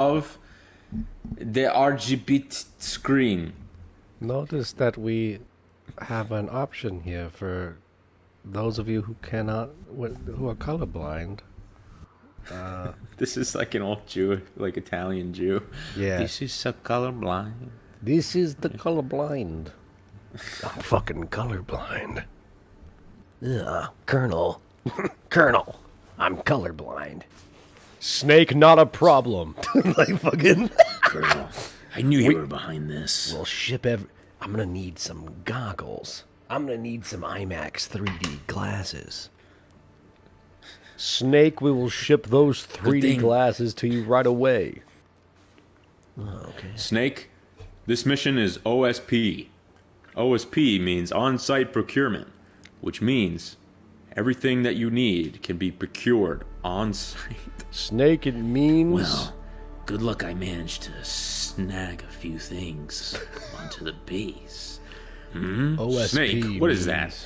of the RGB screen. Notice that we have an option here for those of you who who are colorblind. This is like an old Jew, like Italian Jew. Yeah. This is so colorblind. This is the colorblind. I'm fucking colorblind. Yeah, Colonel. Colonel, I'm colorblind. Snake, not a problem. Like fucking. Colonel, I knew you were behind this. We'll ship I'm gonna need some goggles. I'm gonna need some IMAX 3D glasses. Snake, we will ship those 3D glasses to you right away. Oh, okay. Snake, this mission is OSP. OSP means on-site procurement, which means everything that you need can be procured on-site. Snake, it means... Well, good luck I managed to snag a few things onto the base. OSP Snake, what is that?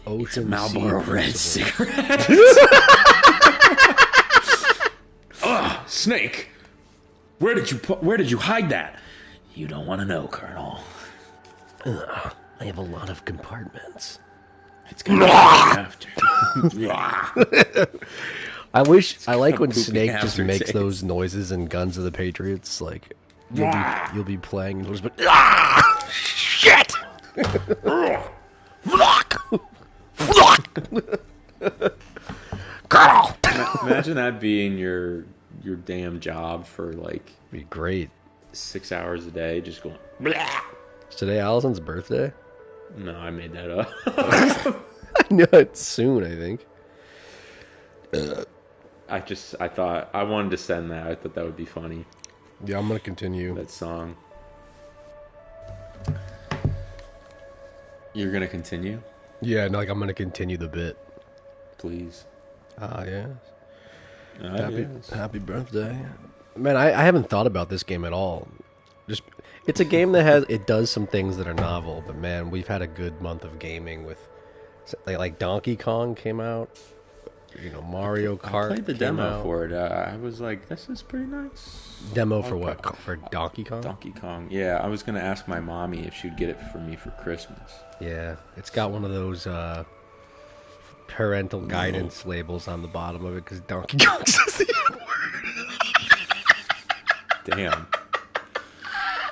It's a Marlboro Red cigarette. Ugh, Snake, where did you hide that? You don't want to know, Colonel. I have a lot of compartments. It's gonna be after. I like when Snake just makes those noises in Guns of the Patriots. Like you'll be playing and just shit. Girl. Imagine that being your damn job for like be great. 6 hours a day, just going. Blah. Is today Allison's birthday? No, I made that up. I know it's soon. I think. I thought I wanted to send that. I thought that would be funny. Yeah, I'm gonna continue that song. You're gonna continue? Yeah, no, like I'm gonna continue the bit. Please. Yes. Yes. Happy birthday, man! I haven't thought about this game at all. It's a game that does some things that are novel, but man, we've had a good month of gaming with like Donkey Kong came out. You know, Mario Kart. I played the demo for it. I was like, this is pretty nice. Demo for what? For Donkey Kong? Donkey Kong. Yeah, I was going to ask my mommy if she'd get it for me for Christmas. Yeah, it's got one of those parental guidance labels on the bottom of it because Donkey Kong says the N-word. Damn.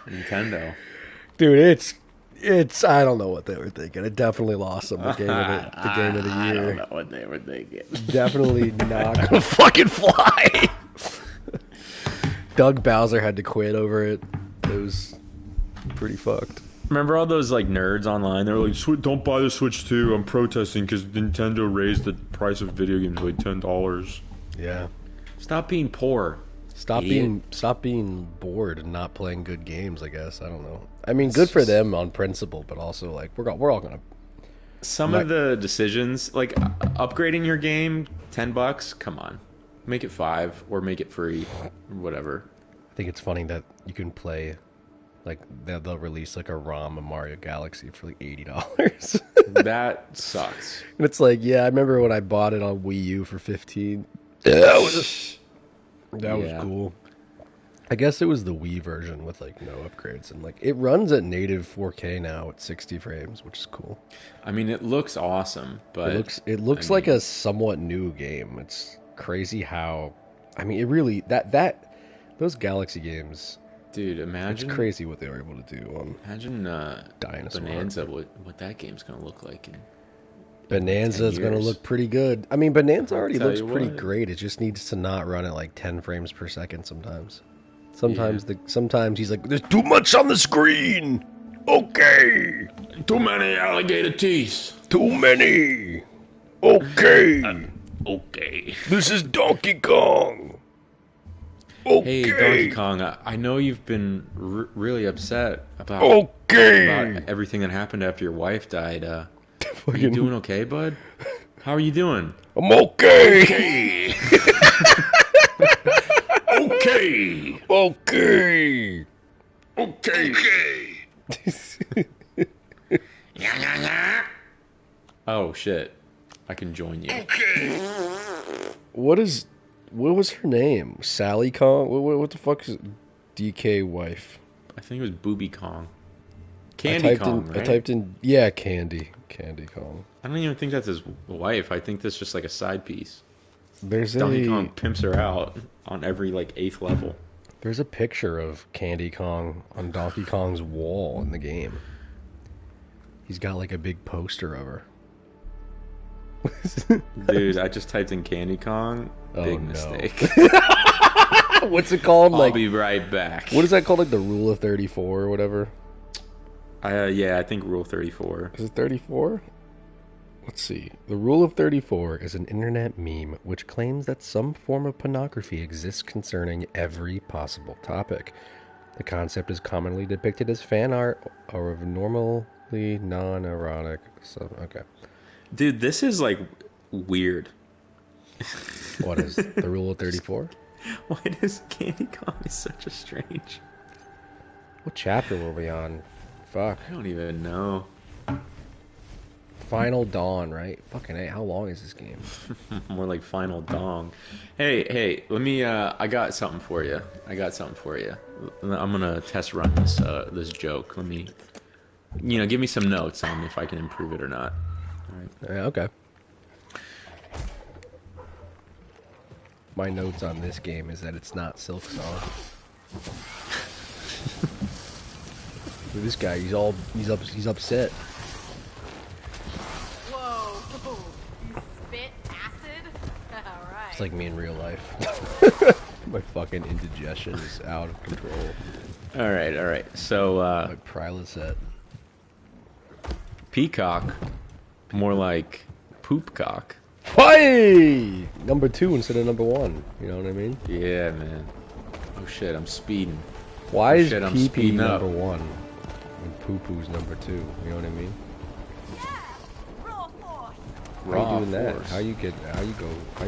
Nintendo. Dude, it's I don't know what they were thinking. It definitely lost them the game of the year. I don't know what they were thinking. Definitely not gonna fucking fly. Doug Bowser had to quit over it. It was pretty fucked. Remember all those like nerds online? They were like, "Don't buy the Switch 2. I'm protesting because Nintendo raised the price of video games by $10." Yeah. Stop being poor. Stop being bored and not playing good games, I guess. I don't know. I mean, good for them on principle, but also like we're all gonna. Some of the decisions, like upgrading your game, $10. Come on, make it $5 or make it free, or whatever. I think it's funny that you can play, like they'll release like a ROM of Mario Galaxy for like $80. That sucks. And it's like, yeah, I remember when I bought it on Wii U for $15. That was cool. I guess it was the Wii version with like no upgrades, and like it runs at native 4K now at 60 frames, which is cool. I mean, it looks awesome, but it looks like a somewhat new game. It's crazy how, I mean, it really those Galaxy games, dude. Imagine it's crazy what they were able to do on. Imagine Bonanza, what that game's gonna look like. Bonanza is going to look pretty good. I mean, Bonanza already looks pretty great. It just needs to not run at like 10 frames per second sometimes. Sometimes he's like, there's too much on the screen. Okay. Too many alligator teeth. Too many. Okay. Okay. This is Donkey Kong. Okay. Hey, Donkey Kong, I know you've been really upset about everything that happened after your wife died. Are you doing okay, bud? How are you doing? I'm okay. Okay. Okay. Okay. Oh shit! I can join you. What is What was her name? Sally Kong? What the fuck is DK wife? I think it was Booby Kong. Candy Kong, right? I typed in, yeah, Candy Kong. I don't even think that's his wife. I think that's just like a side piece. There's Donkey Kong pimps her out on every like 8th level. There's a picture of Candy Kong on Donkey Kong's wall in the game. He's got like a big poster of her. Dude, I just typed in Candy Kong. Big mistake. What's it called? I'll be right back. What is that called? Like the Rule of 34 or whatever? Yeah, I think Rule 34. Is it 34? Let's see. The Rule of 34 is an internet meme which claims that some form of pornography exists concerning every possible topic. The concept is commonly depicted as fan art or of normally non-erotic stuff. Okay. Dude, this is like weird. What is the Rule of 34? Why does Candy Kong is such a strange... What chapter were we on? Fuck. I don't even know. Final Dawn, right? Fucking A, how long is this game? More like Final Dong. Hey, let me, I got something for you. I'm gonna test run this joke. Let me, give me some notes on if I can improve it or not. All right. Yeah, okay. My notes on this game is that it's not Silk Song. This guy, he's upset. Whoa! You spit acid? All right. It's like me in real life. My fucking indigestion is out of control. All right. So, My Prilosec. Peacock, more like Poopcock. Hey! Number 2 instead of number 1. You know what I mean? Yeah, man. Oh shit, I'm speeding. Why is I'm pee-pee speeding up. number 1 and poo-poo's number 2? You know what I mean? How Raw you doing that? force. How you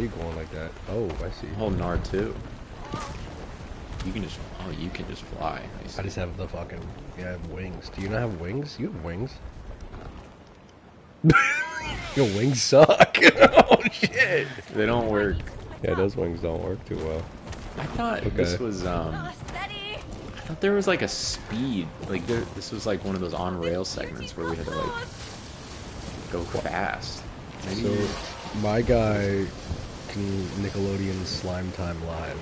going like that? Oh, I see. Holding R2. You can just fly. I just have the fucking, I have wings. Do you not have wings? You have wings. Your wings suck. Oh shit. They don't work. Yeah, those wings don't work too well. I thought this was I thought there was like a speed, like this was like one of those on rail segments where we had to like go fast. Maybe. So my guy can Nickelodeon Slime Time Live.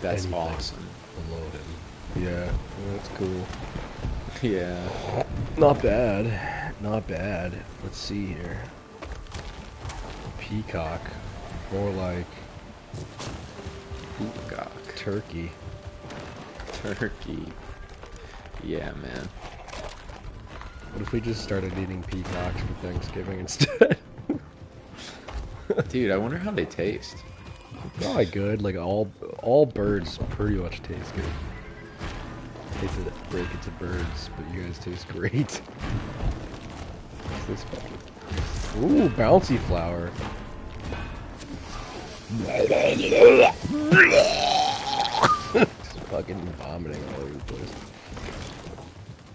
That's Anything awesome. Load him. Yeah, that's cool. Yeah. Not bad. Not bad. Let's see here. Peacock. More like Poopcock. turkey. Turkey. Yeah, man. What if we just started eating peacocks for Thanksgiving instead? Dude, I wonder how they taste. Probably good. Like all birds pretty much taste good. Hate to break it to birds, but you guys taste great. What's this fucking? Ooh, bouncy flower. Just fucking vomiting all over the place.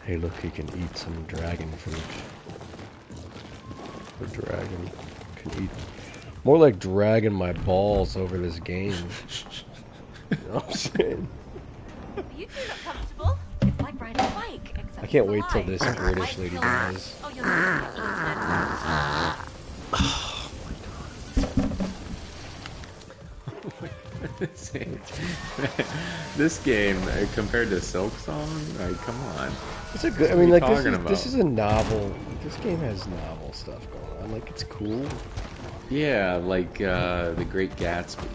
Hey, look, he can eat some dragon fruit. The dragon can eat. More like dragging my balls over this game. You know what I'm saying? You two look comfortable. It's like riding a bike, except I can't for wait till life. this British lady dies. Oh, you're not. This game, compared to Silk Song, like, come on. It's a good. I What mean, are you like talking this is about? a novel. This game has novel stuff going on. Like it's cool. Yeah, like The Great Gatsby.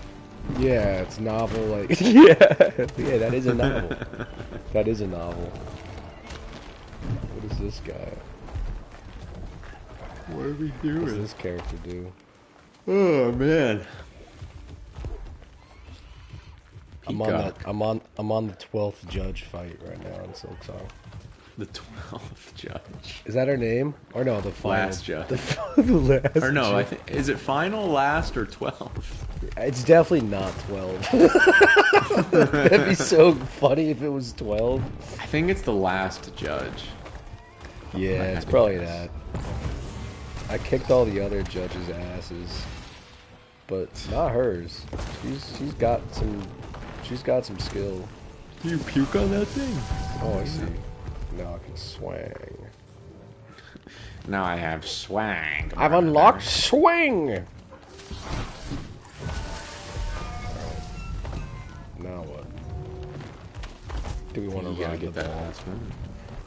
Yeah, it's novel. Like yeah, that is a novel. That is a novel. What is this guy? What are we What doing? does this character do? Oh man. I'm on Peacock. that. I'm on the 12th judge fight right now in Silk Song. The 12th judge. Is that her name? Or no, the final Last judge. The last. Or no, I judge. think is it final, last, or 12th? It's definitely not 12. That'd be so funny if it was 12. I think it's the last judge. Yeah, I it's probably guess. that. I kicked all the other judges' asses. but not hers. She's got some skill. You puke on that thing? Oh, I see. Now I can swing. Now I have swang. I've unlocked swing! Alright. Now what? Do we want to You gotta ride get the that ball? last one.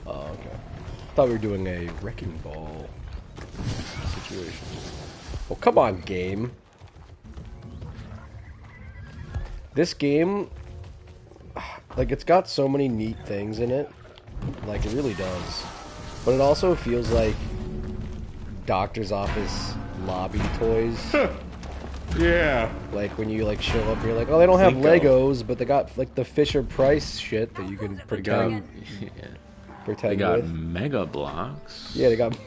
Oh, okay. Thought we were doing a wrecking ball situation. Well, come on, game. This game, like, it's got so many neat things in it. Like, it really does. But it also feels like doctor's office lobby toys. Yeah. Like, when you, like, show up and you're like, oh, they don't have Plinko. Legos, but they got, like, the Fisher-Price shit that you can They pretend, got with. Mega Blocks. Yeah, they got...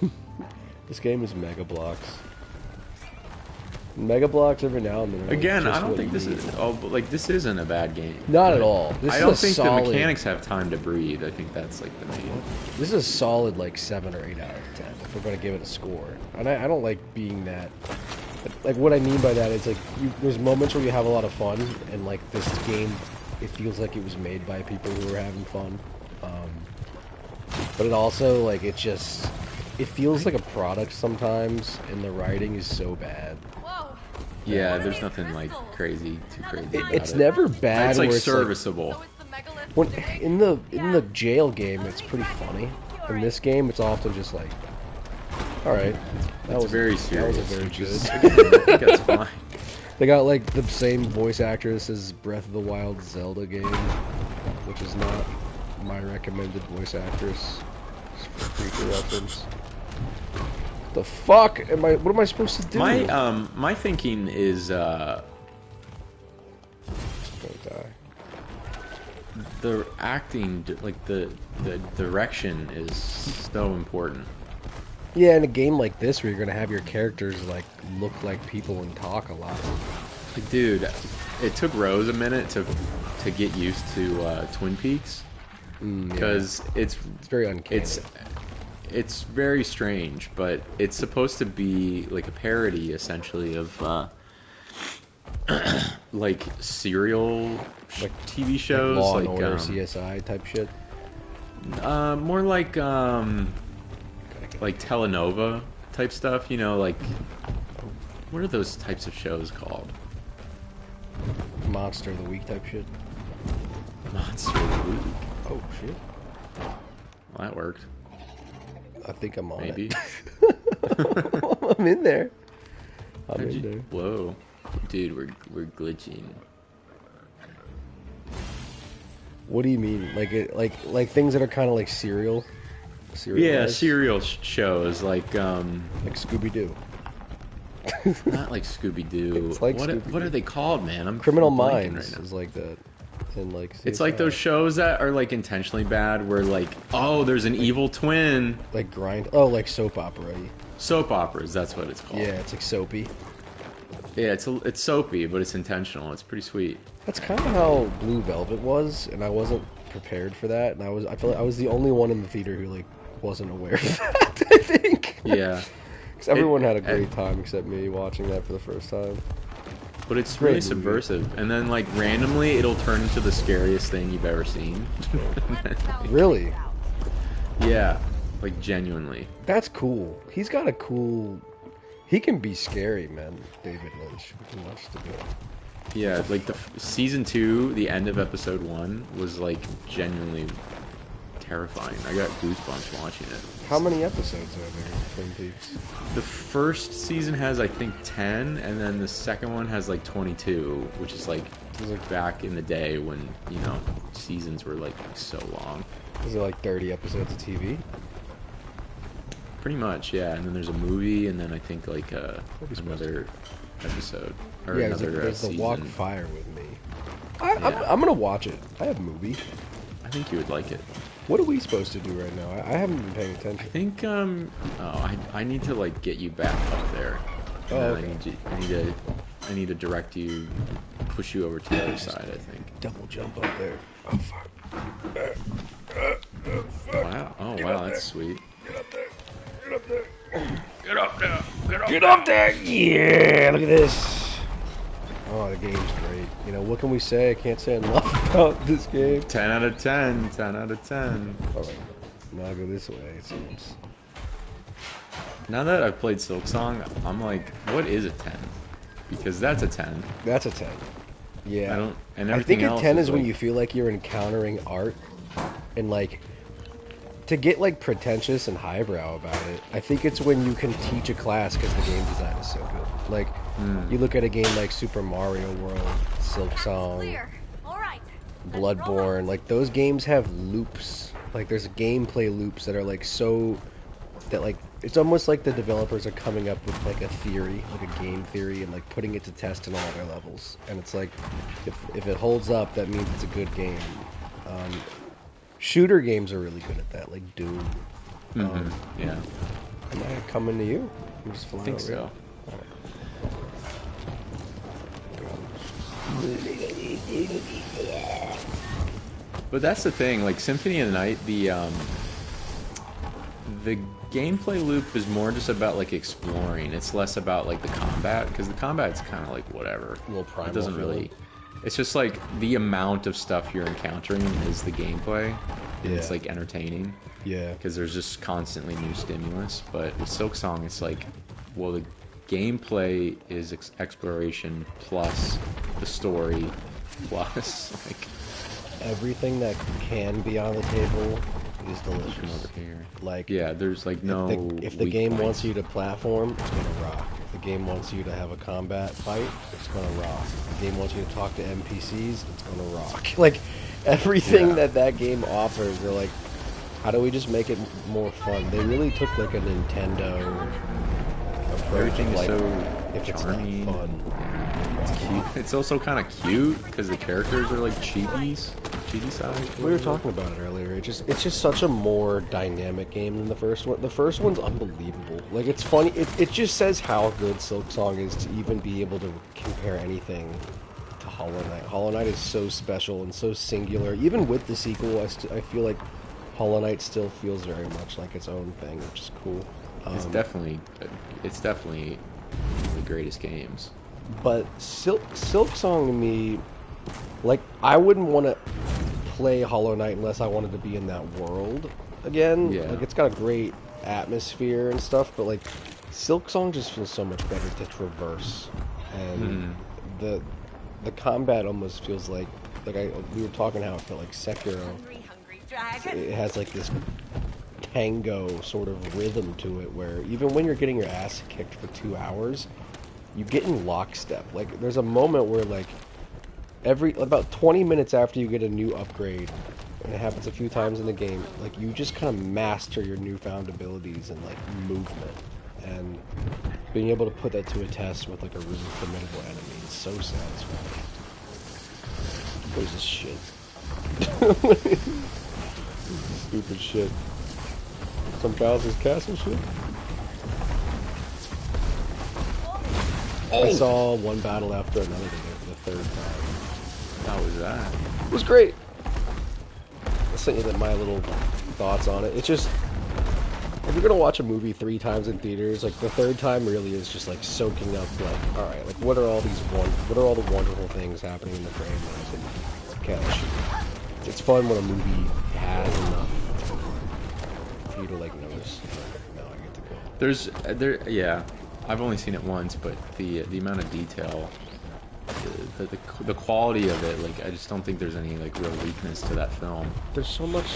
This game is Mega Blocks. Mega Blocks every now and then. are, like, Again, just I don't what think you this need. is. Oh, but, like, this isn't a bad game. Not at all. This I is don't a think solid, the mechanics have time to breathe. I think that's like the main. This is a solid, like, 7 or 8 out of 10. If we're gonna give it a score, and I don't like being that. Like, what I mean by that is, like, there's moments where you have a lot of fun, and, like, this game, it feels like it was made by people who are having fun. But it also, like, it feels like a product sometimes, and the writing is so bad. Whoa. Yeah, What are there's these nothing like crystals? crazy, too crazy. It- about It's it. never bad. It's like where it's serviceable. So it's the megalith When, civic? in the Yeah. jail game, it's pretty funny. In this game, it's often just like, all right, that It's was very That serious. was a very which is- good. I think that's fine. They got like the same voice actress as Breath of the Wild Zelda game, which is not my recommended voice actress. Just for future reference. The fuck am I? What am I supposed to do? My thinking is Gonna die. the acting, like the direction is so important. Yeah, in a game like this where you're gonna have your characters like look like people and talk a lot. Like, dude, it took Rose a minute to get used to Twin Peaks Yeah. because it's very uncanny. it's very strange, but it's supposed to be like a parody essentially of like serial Like- TV shows, Law and like Order, CSI type shit. more like telenova type stuff, you know, like what are those types of shows called? Monster of the Week type shit. Monster of the Week. Oh shit. Well, that worked. I think I'm on Maybe. it. I'm in there. I'm How'd in you- there. Whoa, dude, we're glitching. What do you mean? Like things that are kind of like serial? Yeah, Serialized? serial shows like Like Scooby Doo. not like Scooby Doo. It's like what Scooby-Doo. are they called, man? I'm Criminal blanking Minds right now. is like that. And like It's like CSI. those shows that are like intentionally bad, where like, oh, there's an evil twin. Like grind. Oh, like soap opera. Soap operas, that's what it's called. Yeah, it's like soapy. Yeah, it's soapy, but it's intentional. It's pretty sweet. That's kind of how Blue Velvet was, and I wasn't prepared for that. And I feel like I was the only one in the theater who like wasn't aware of that. I think. Yeah, Because everyone had a great time except me watching that for the first time. but it's Great really movie. subversive. And then like randomly, it'll turn into the scariest thing you've ever seen. Really? Yeah, like genuinely. That's cool. He's got a cool. He can be scary, man. David Lynch. We can watch the game. Yeah, like the season 2, the end of episode 1 was like genuinely terrifying. I got goosebumps watching it. How many episodes are there in Twin Peaks? The first season has I think 10, and then the second one has like 22, which is like back in the day when, you know, seasons were like so long. Is there like 30 episodes of TV? Pretty much, yeah. And then there's a movie, and then I think like What we supposed another episode or Yeah, another there's the season. Walk Fire with me. Yeah. I'm gonna watch it. I have a movie. I think you would like it. What are we supposed to do right now? I haven't been paying I attention. think I need to like get you back up there. Oh, And okay. I need to direct you, push you over to the other side, I think. Double jump up there. Oh fuck. Wow. Oh wow, that's sweet. Get up there. Get up there. Get up there. Get up. Get up there. Yeah. Look at this. Oh, the game's great. You know, what can we say? I can't say enough about this game. 10 out of 10. 10 out of 10. Alright, now go this way, it seems. Now that I've played Silksong, I'm like, what is a 10? Because that's a 10. That's a 10. Yeah. I don't, and I everything think a else 10 is like, when you feel like you're encountering art and like to get like pretentious and highbrow about it. I think it's when you can teach a class because the game design is so good. Like you look at a game like Super Mario World, Silksong, Clear. All right. Bloodborne, like those games have loops. Like there's gameplay loops that are like so that like it's almost like the developers are coming up with like a theory, like a game theory, and like putting it to test in all their levels. And it's like if it holds up, that means it's a good game. Shooter games are really good at that, like Doom. yeah, Am I coming to you? I'm just I flying think over so. But that's the thing, like Symphony of the Night, the gameplay loop is more just about like exploring. It's less about like the combat, because the combat's kind of like whatever. A little primal It doesn't really. It's just like the amount of stuff you're encountering is the gameplay. And it's Yeah. like entertaining Yeah. because there's just constantly new stimulus. But with Silksong, it's like, well, the gameplay is exploration plus the story plus like Everything that can be on the table is come delicious. over here. Like Yeah, there's like no. if the weak game points. wants you to platform, it's gonna rock. If the game wants you to have a combat fight, it's gonna rock. If the game wants you to talk to NPCs, it's gonna rock. Like everything Yeah. that game offers, they're like, how do we just make it more fun? They really took like a Nintendo approach. Everything Of, is like, so if it's charming. not fun, It's cute. It's also kind of cute because the characters are like cheapies, cheaty side. we were talking about it earlier. It's just such a more dynamic game than the first one. The first one's unbelievable. Like it's funny. It just says how good Silksong is to even be able to compare anything to Hollow Knight. Hollow Knight is so special and so singular. Even with the sequel, I feel like Hollow Knight still feels very much like its own thing, which is cool. It's definitely one of the greatest games. But Silksong to me, like I wouldn't want to play Hollow Knight unless I wanted to be in that world again. Yeah. Like it's got a great atmosphere and stuff, but like Silksong just feels so much better to traverse, and the combat almost feels like we were talking how it felt like Sekiro. Hungry dragon. It has like this tango sort of rhythm to it where even when you're getting your ass kicked for 2 hours, you get in lockstep. Like there's a moment where like about 20 minutes after you get a new upgrade, and it happens a few times in the game, like you just kind of master your newfound abilities and like movement, and being able to put that to a test with like a really formidable enemy is so satisfying. What is this shit? Stupid shit. Some Bowser's Castle shit? I saw one battle after another today for the third time. How was that? It was great. I sent you my little thoughts on it. It's just, if you're gonna watch a movie 3 times in theaters, like the third time really is just like soaking up. Like, all right, like what are all the wonderful things happening in the frame? And I think, okay, let's shoot. It's fun when a movie has enough for you to like notice. Now I get to go. Yeah, I've only seen it once, but the amount of detail, the quality of it, like I just don't think there's any like real weakness to that film. There's so much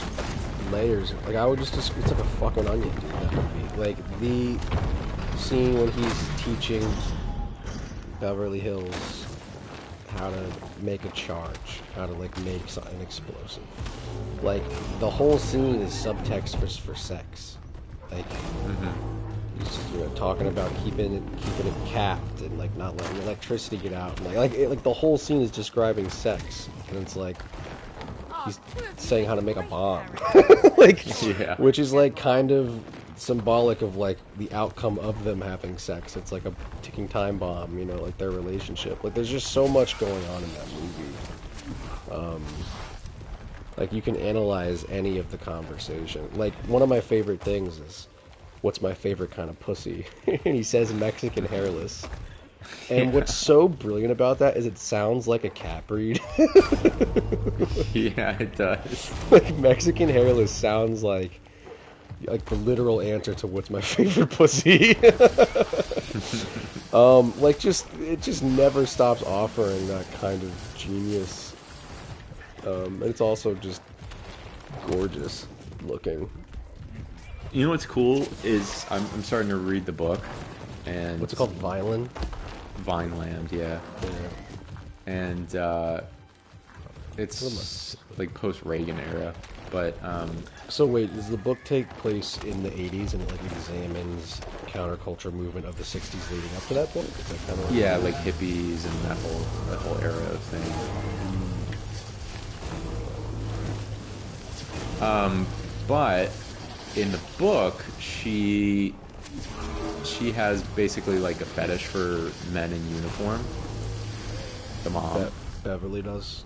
layers. Like I would just it's like a fucking onion, dude. That movie. Like the scene when he's teaching Beverly Hills how to make a charge, how to like make an explosive. Like the whole scene is subtext for sex. Like he's talking about keeping it capped and like not letting electricity get out. And like the whole scene is describing sex, and it's like he's saying how to make a bomb, like Yeah. which is like kind of symbolic of like the outcome of them having sex. It's like a ticking time bomb, you know, like their relationship. Like there's just so much going on in that movie. Like you can analyze any of the conversation. Like one of my favorite things is, what's my favorite kind of pussy? And he says Mexican hairless. And what's so brilliant about that is it sounds like a cat breed. Yeah, it does. Like Mexican hairless sounds like the literal answer to what's my favorite pussy. Like it just never stops offering that kind of genius. And it's also just gorgeous looking. You know what's cool is I'm starting to read the book, and What's it called? Violin? Vineland, yeah. Yeah. And it's like post-Reagan era, but So wait, does the book take place in the 80s and it like examines counterculture movement of the 60s leading up to that point? Is that kind of yeah, like hippies and that whole era of thing. But in the book, she has basically like a fetish for men in uniform. The mom. Beverly does?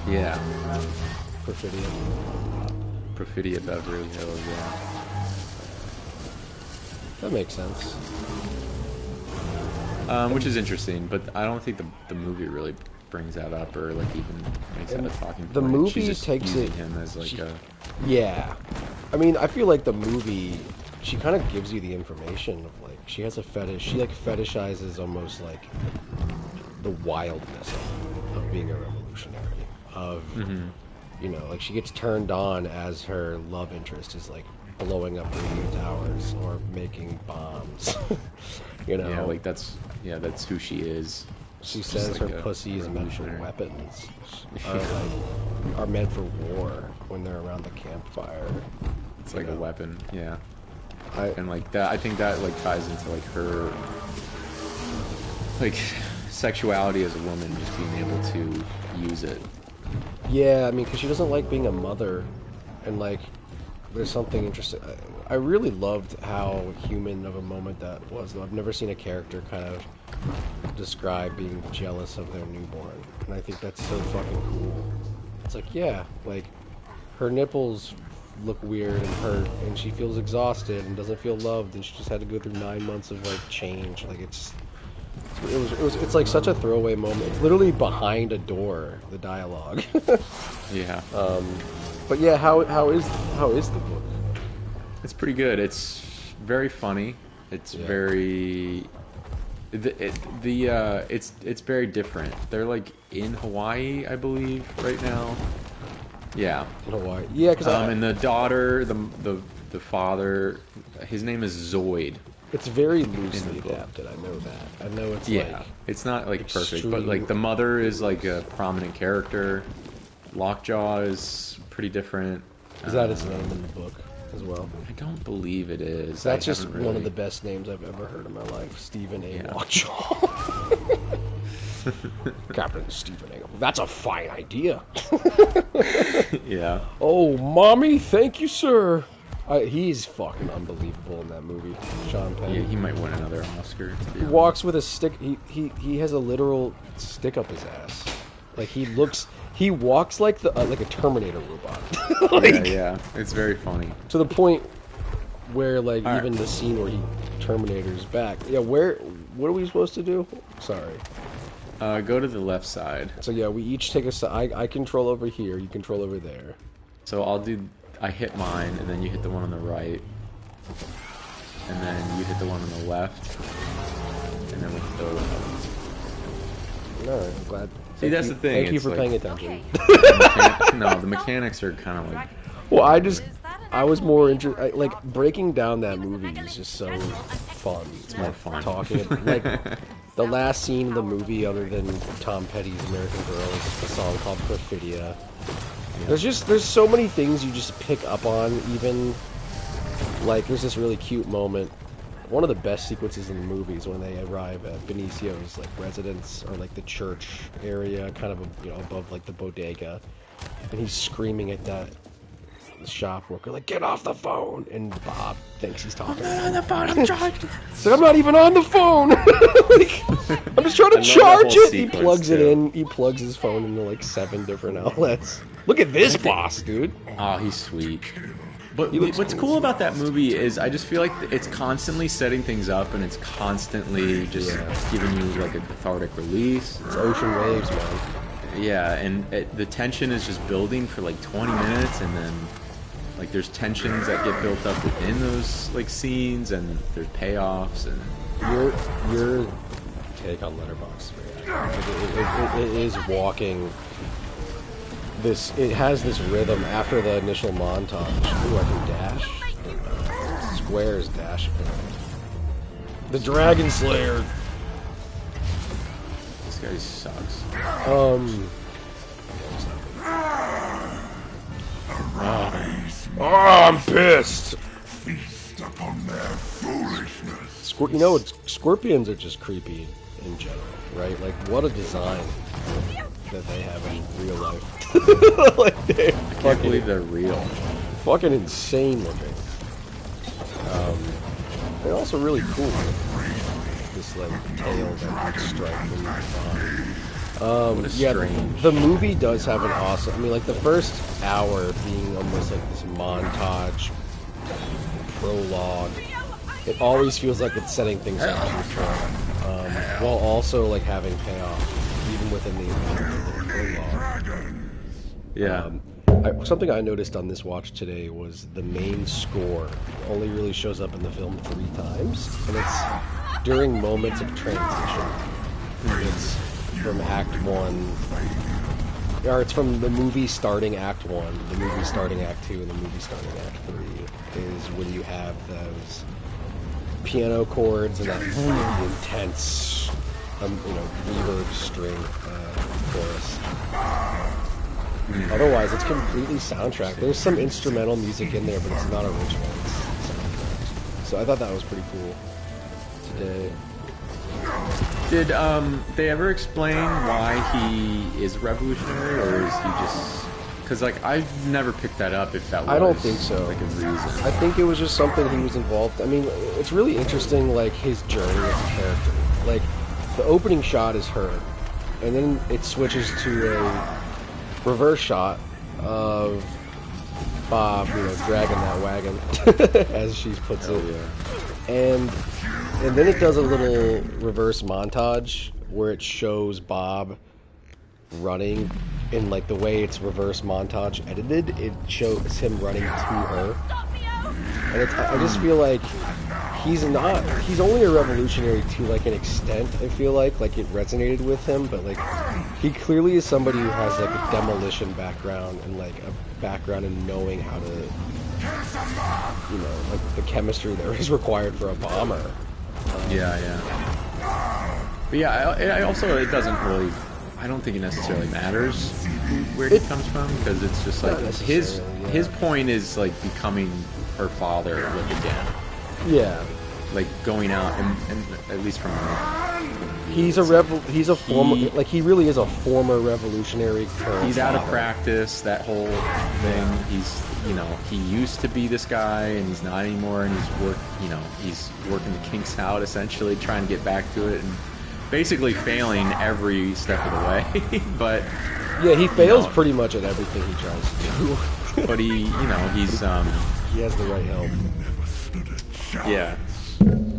Yeah. Perfidia. Perfidia Beverly Hills, yeah. That makes sense. Which is interesting, but I don't think the movie really brings that up or like even makes that a talking point. The movie She's just takes using it. him as like a Yeah. I mean, I feel like the movie, she kind of gives you the information of like, she has a fetish. She like fetishizes almost like the wildness of being a revolutionary. Of, you know, like she gets turned on as her love interest is like blowing up radio towers or making bombs. You know? yeah, like that's who she is. She Just says like her a pussy is meant for revolutionary. weapons. Are meant for war when they're around the campfire. It's like a weapon, yeah. I And like that, I think that like ties into like her like sexuality as a woman, just being able to use it. Yeah, I mean, because she doesn't like being a mother, and like, there's something interesting. I really loved how human of a moment that was. Though I've never seen a character kind of describe being jealous of their newborn, and I think that's so fucking cool. It's like, yeah, like her nipples look weird and hurt, and she feels exhausted and doesn't feel loved, and she just had to go through 9 months of like change. Like it's like such a throwaway moment. It's literally behind a door, the dialogue. Yeah. But yeah, how is the book? It's pretty good. It's very funny. It's very it's very different. They're like in Hawaii, I believe, right now. Yeah. In Hawaii. Yeah, because And the daughter, the father, his name is Zoid. it's very loosely in the book. adapted. I know that. I know it's Yeah, like it's not like perfect, but extreme- like the mother is like a prominent character. Lockjaw is pretty different. is that its name in the book as well? I don't believe it is. That's I just haven't one of really- the best names I've ever heard in my life. Stephen A. Yeah. Lockjaw. Captain Stephen A. That's a fine idea. Yeah. Oh, mommy, thank you, sir. He's fucking unbelievable in that movie, Sean Penn. Yeah, he might win another Oscar. To be He honest. walks with a stick. He has a literal stick up his ass. Like he walks like like a Terminator robot. Like, yeah. It's very funny. to the point where like All right. even the scene where he Terminators back. Yeah, what are we supposed to do? Sorry. Go to the left side. So yeah, we each take a side. I control over here. You control over there. So I hit mine, and then you hit the one on the right, and then you hit the one on the left, and then we hit the left. All right, I'm glad. See, that's the thing. Thank you it's for like- paying attention. No, the mechanics are kind of like Well, I was more interested. Like breaking down that movie is just so fun. It's more fun. talking like the last scene of the movie, other than Tom Petty's American Girl, is a song called Perfidia. There's so many things you just pick up on. Even like there's this really cute moment. One of the best sequences in the movie is when they arrive at Benicio's like residence or like the church area, kind of above like the bodega, and he's screaming at that shop worker like, "Get off the phone!" And Bob thinks he's talking. I'm not on the phone. I'm charged. So I'm not even on the phone. Like, I'm just trying to I love that charge whole it. He sequence, plugs it too. in. He plugs his phone into like 7 different outlets. Look at this boss, dude. oh, he's sweet. But He looks what's cool. cool about that movie is I just feel like it's constantly setting things up and it's constantly just giving you like a cathartic release. It's ocean waves, man. Yeah, and the tension is just building for like 20 minutes, and then like there's tensions that get built up within those like scenes, and there's payoffs. And Your take on Letterboxd, it is walking. It has this rhythm after the initial montage. Ooh, I can dash. Squares dash. The Dragon Slayer. This guy sucks. I'm pissed. Feast upon their foolishness. Scorpions are just creepy in general, right? Like, what a design that they have in real life. Like, they're I can't believe they're real. fucking insane looking. They're also really cool. This like tail that strike from What a yeah, strange. the movie does have an awesome. I mean, like the first hour being almost like this montage prologue. It always feels like it's setting things up for Trump, while also like having payoff, even within the prologue. Yeah. Something I noticed on this watch today was the main score only really shows up in the film 3 times, and it's during moments of transition. It's from Act 1, or it's from the movie starting Act 1, the movie starting Act 2, and the movie starting Act 3, is when you have those piano chords and that really intense, reverb string chorus. Otherwise, it's completely soundtrack. There's some instrumental music in there, but it's not original. It's soundtrack. So I thought that was pretty cool today. Did they ever explain why he is revolutionary, or is he just? Because like I've never picked that up. If that was I don't think so. Like a reason. I think it was just something he was involved. I mean, it's really interesting, like his journey as a character. Like the opening shot is her, and then it switches to a reverse shot of Bob, dragging that wagon, as she puts it. Yeah. And then it does a little reverse montage where it shows Bob running in like the way it's reverse montage edited. It shows him running to her, and I just feel like he's only a revolutionary to like an extent. I feel like it resonated with him, but like he clearly is somebody who has like a demolition background and like a background in knowing how to, like the chemistry that is required for a bomber. But yeah, I also it doesn't really. I don't think it necessarily matters where he comes from, because it's just like his point is like becoming her father like again. Yeah. Like going out and at least from He's a former he really is a former revolutionary. He's out of practice, that whole thing. He's he used to be this guy and he's not anymore, and he's working the kinks out essentially, trying to get back to it and basically failing every step of the way. But yeah, he fails pretty much at everything he tries to do. But he's he has the right help. Yeah.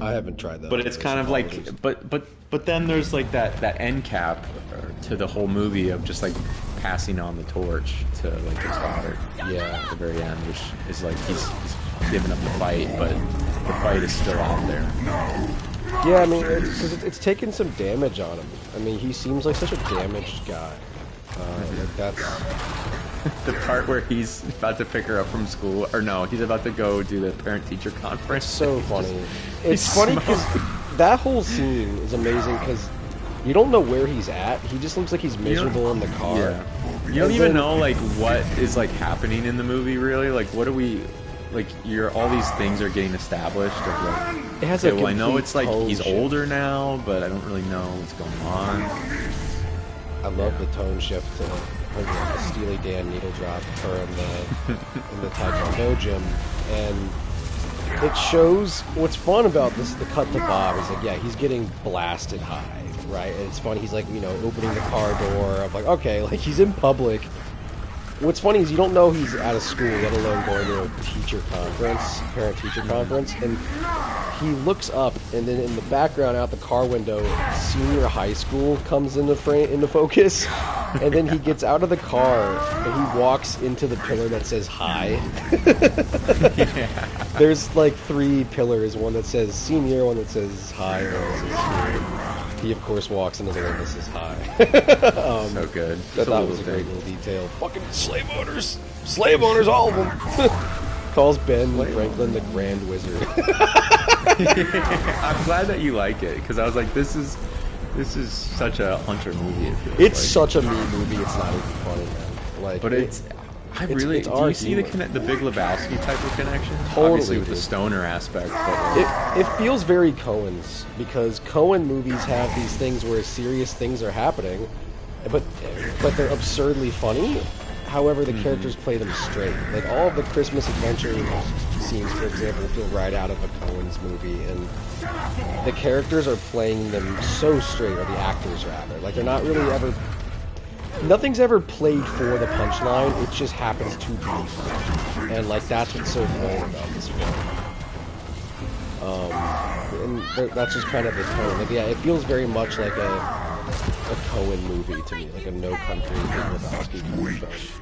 I haven't tried that. But it's kind of like, but then there's like that end cap to the whole movie of just like passing on the torch to like his father. Yeah. At the very end, which is like he's giving up the fight, but the fight is still out there. Yeah, I mean, because it's taken some damage on him. I mean, he seems like such a damaged guy. Like that's the part where he's about to pick her up from school, or no, he's about to go do the parent-teacher conference. It's so funny. It's funny because that whole scene is amazing because you don't know where he's at. He just looks like he's miserable in the car. Yeah. You don't even know like what is like happening in the movie really. Like what are we? Like all these things are getting established. Of like, it has okay, well I know it's like he's older now, but I don't really know what's going on. I love the tone shift to like a Steely Dan needle drop her in the Taekwondo gym, and it shows what's fun about this. The cut to Bob is like, yeah, he's getting blasted high, right? And it's funny. He's like, opening the car door. I'm like, okay, like he's in public, what's funny is you don't know he's out of school, let alone going to a teacher conference, parent-teacher conference, and he looks up, and then in the background, out the car window, senior high school comes into focus, and then he gets out of the car, and he walks into the pillar that says hi. There's like 3 pillars, one that says senior, one that says hi, and one that says senior. He, of course, walks into the one that says hi. So good. I thought it was a great little detail. Fucking slave owners! Slave owners, all of them! Calls Ben Franklin the Grand Wizard. I'm glad that you like it, because I was like, this is such a Hunter movie. It's such a me movie. It's not even funny, man. Like, but it's do you see the Big Lebowski type of connection? Totally, obviously with the stoner aspect. But it feels very Coen's, because Coen movies have these things where serious things are happening, but they're absurdly funny. However, the characters play them straight. Like, all of the Christmas adventure scenes, for example, feel right out of a Coen's movie, and the characters are playing them so straight, or the actors rather. Like, they're not really ever... Nothing's ever played for the punchline, it just happens to be funny. And, like, that's what's so great about this film. And that's just kind of the tone. Like, yeah, it feels very much like a Coen movie to me, like a No Country Big Lebowski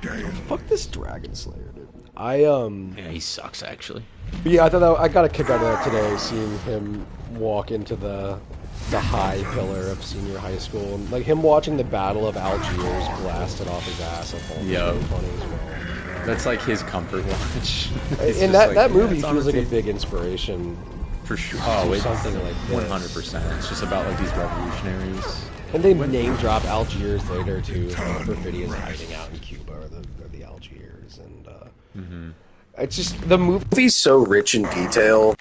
kind of film. Fuck this Dragon Slayer, dude. yeah, he sucks actually. Yeah, I thought I got a kick out of that today, seeing him walk into the high pillar of senior high school, and like him watching the Battle of Algiers blasted off his ass. I thought was really funny as well. That's like his comfort watch. And that movie feels like a big inspiration. For sure. Oh, it's something like this. 100%. It's just about like these revolutionaries. And they name drop Algiers later too. Perfidia's hiding out in Cuba, or the Algiers, and it's just the movie's so rich in detail.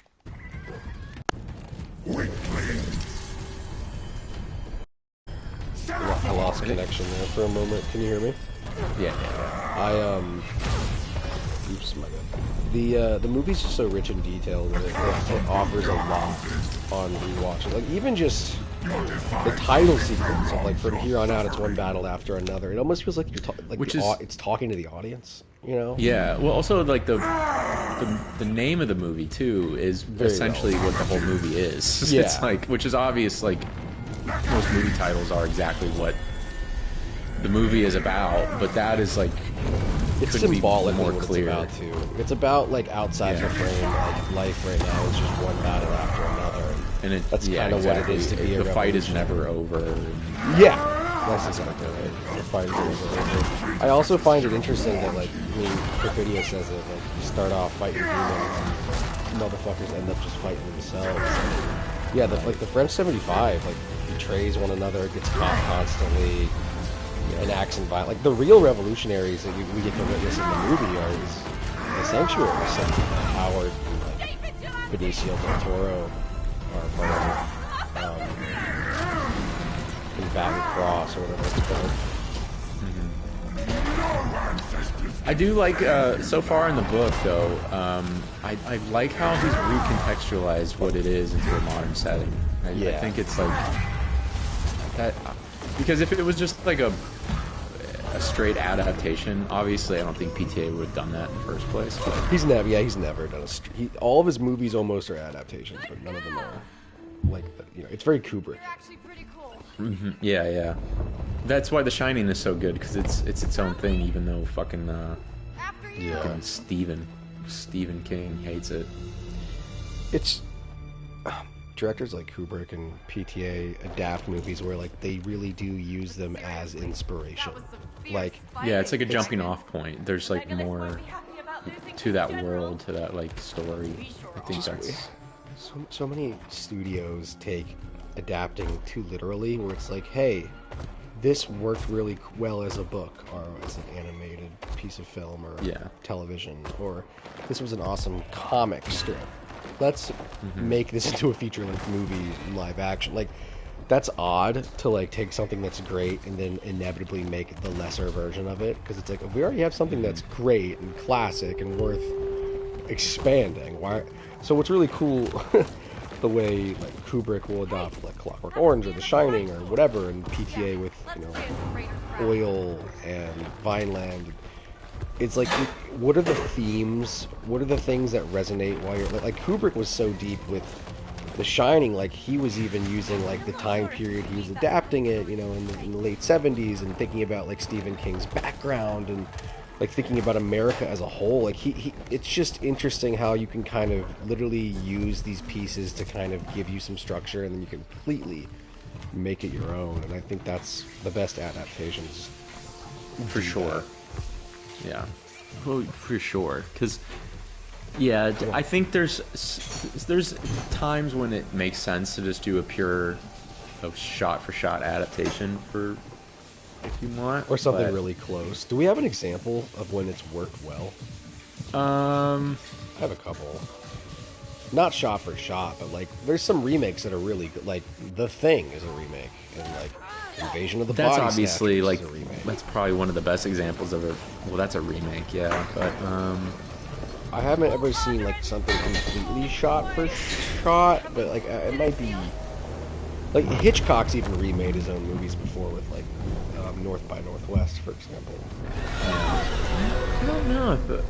I lost connection there for a moment. Can you hear me? Yeah. Oops, my bad. The movie's just so rich in detail that it offers a lot on rewatching. Like, even just the title sequence of, like, from here on out, it's one battle after another. It almost feels like it's talking to the audience, you know? Yeah. Well, also like the name of the movie too is Very essentially what the whole movie is. Yeah. It's like, which is obvious. Like most movie titles are exactly what the movie is about, but that is like it's symbolic more clear. It's about too. It's about like outside the frame. Like life right now is just one battle after another, and that's kind of what it is to be. The fight is never over. Yeah, that's exactly right. The fight is never over. I also find it interesting that, like, I mean, Perfidia says it, like, you start off fighting demons, and motherfuckers end up just fighting themselves. Yeah, the French 75 like betrays one another, gets caught constantly. And acts and violence. Like, the real revolutionaries that we get to witness in the movie are the sanctuary, some Howard and like, Benicio del Toro are part of it. In Battle Cross or whatever it's called. I do like, so far in the book, though, I like how he's recontextualized what it is into a modern setting. I think it's like that, because if it was just like a straight adaptation, obviously I don't think PTA would have done that in the first place. But he's never done all of his movies almost are adaptations, but none of them are like, you know, it's very Kubrick. Actually pretty cool. Yeah. That's why The Shining is so good, because it's its own thing, even though fucking Stephen King hates it. It's directors like Kubrick and PTA adapt movies where, like, they really do use them as inspiration. Like, yeah, it's like a jumping off point. There's like more to that world, to that like story. I think that's so many studios take adapting too literally, where it's like, hey, this worked really well as a book or as an animated piece of film or television, or this was an awesome comic strip. Let's make this into a feature-length movie, live action. Like, that's odd to, like, take something that's great and then inevitably make the lesser version of it, because it's like, if we already have something that's great and classic and worth expanding, why? So what's really cool, the way, like, Kubrick will adopt, like, Clockwork Orange or The Shining or whatever, and PTA with, you know, Oil and Vineland, it's like, what are the themes? What are the things that resonate while you're like Kubrick was so deep with The Shining, like he was even using like the time period he was adapting it, you know, in the late 70s, and thinking about like Stephen King's background and like thinking about America as a whole. Like he it's just interesting how you can kind of literally use these pieces to kind of give you some structure, and then you completely make it your own. And I think that's the best adaptations. For sure. Yeah. Well, for sure. Because, yeah, I think there's times when it makes sense to just do a pure shot-for-shot adaptation for if you want. Or something really close. Do we have an example of when it's worked well? I have a couple. Not shot for shot, but like there's some remakes that are really good. Like The Thing is a remake, and like Invasion of the Body That's obviously Snatchers like is a remake. that's probably one of the best examples of it. Well, that's a remake, yeah. But I haven't ever seen like something completely shot for shot, but like it might be. Like Hitchcock's even remade his own movies before with like North by Northwest, for example. I don't know. But,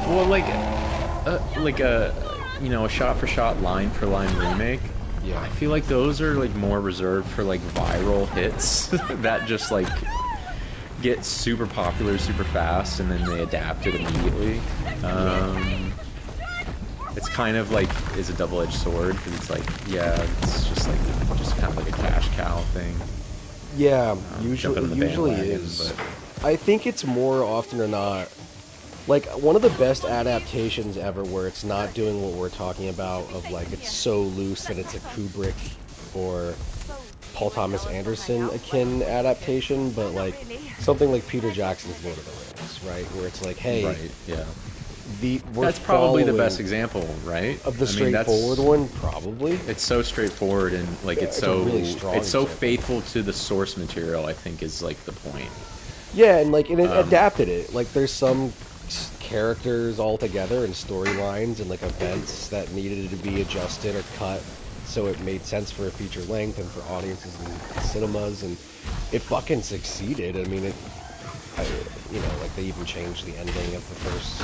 well, like a you know, a shot-for-shot, line-for-line remake. Yeah. I feel like those are like more reserved for like viral hits that just like get super popular super fast and then they adapt it immediately. It's kind of like is a double-edged sword because it's like, yeah, it's just kind of like a cash cow thing. Yeah, Jumping on the usually bandwagon, is. but I think it's more often or not like one of the best adaptations ever where it's not doing what we're talking about of like it's so loose that it's a Kubrick or Paul Thomas Anderson akin adaptation, but like something like Peter Jackson's Lord of the Rings, right? Where it's like, hey, right, yeah. We're That's probably the following best example, right? of the I mean, straightforward one, probably. It's so straightforward and like Yeah, it's it's a so really strong it's so example. faithful to the source material. I think is like the point. Yeah, and like it adapted it. Like there's some characters all together and storylines and like events that needed to be adjusted or cut so it made sense for a feature length and for audiences and cinemas, and it fucking succeeded. I mean, you know, like they even changed the ending of the first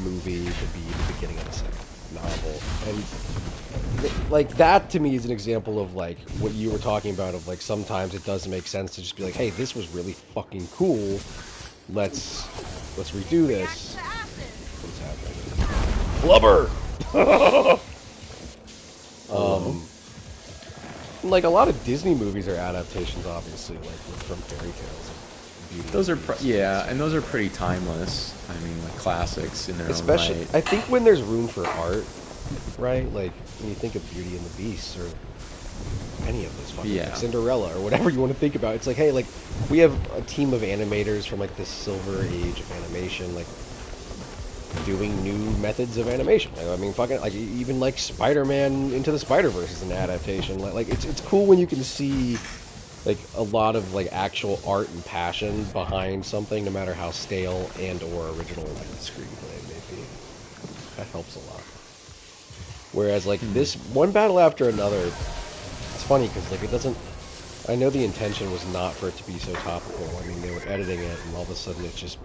movie to be the beginning of the second novel, and like that to me is an example of like what you were talking about of like sometimes it does make sense to just be like, hey, this was really fucking cool, let's redo this. What's happening? Blubber. Like a lot of Disney movies are adaptations, obviously, like from fairy tales. Beauty Those and are the Beast. yeah, and those are pretty timeless. I mean, like classics in their Especially, own right. I think when there's room for art, right? Like when you think of Beauty and the Beast or any of those fucking Yeah. like Cinderella or whatever you want to think about, it's like, hey, like we have a team of animators from like the silver age of animation, like doing new methods of animation. Like, I mean, fucking like even like Spider-Man Into the Spider-Verse is an adaptation. Like it's cool when you can see like a lot of like actual art and passion behind something, no matter how stale and or original like the screenplay may be. That helps a lot. Whereas like this one battle after another, it's funny because like it doesn't. I know the intention was not for it to be so topical. I mean, they were editing it, and all of a sudden it just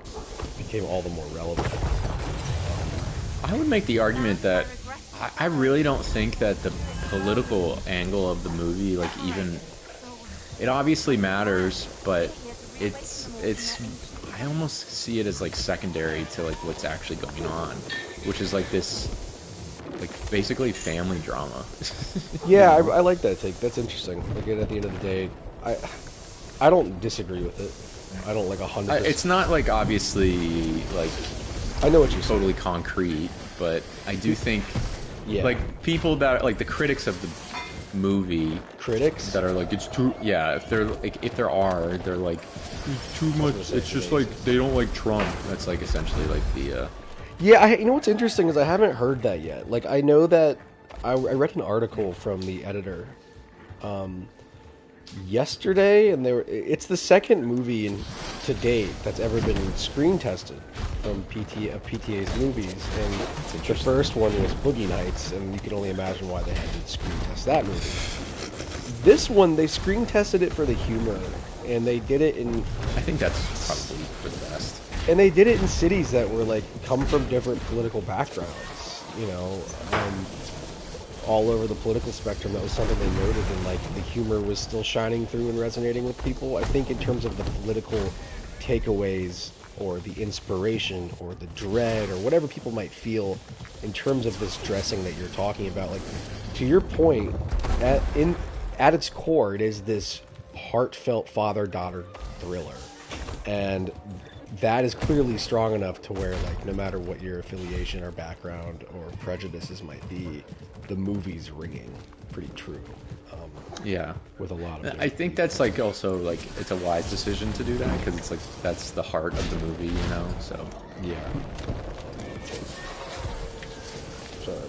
became all the more relevant. I would make the argument that I really don't think that the political angle of the movie, like even, it obviously matters, but it's I almost see it as like secondary to like what's actually going on, which is like this, like basically family drama. Yeah, You know? I like that take. That's interesting. Like at the end of the day, I don't disagree with it. I don't like 100%. It's not like obviously like I know what you're saying. totally concrete, but I do think Yeah. like people that like the critics of the movie Critics? that are like it's too if they're like they're like it's too much. It's just like they don't like Trump. That's like essentially like the Yeah, you know what's interesting is I haven't heard that yet. Like I know that I read an article from the editor yesterday, and it's the second movie to date that's ever been screen tested from PTA's movies, and the first one was Boogie Nights, and you can only imagine why they had to screen test that movie. This one, they screen tested it for the humor, and they did it in I think that's probably for the best. And they did it in cities that were like come from different political backgrounds, you know, all over the political spectrum. That was something they noted, and like the humor was still shining through and resonating with people. I think in terms of the political takeaways or the inspiration or the dread or whatever people might feel in terms of this dressing that you're talking about, like to your point, at its core, it is this heartfelt father-daughter thriller, and that is clearly strong enough to where, like, no matter what your affiliation or background or prejudices might be, the movie's ringing pretty true. Yeah. With a lot of. I think that's like also like it's a wise decision to do that because it's like that's the heart of the movie, you know. So yeah. So,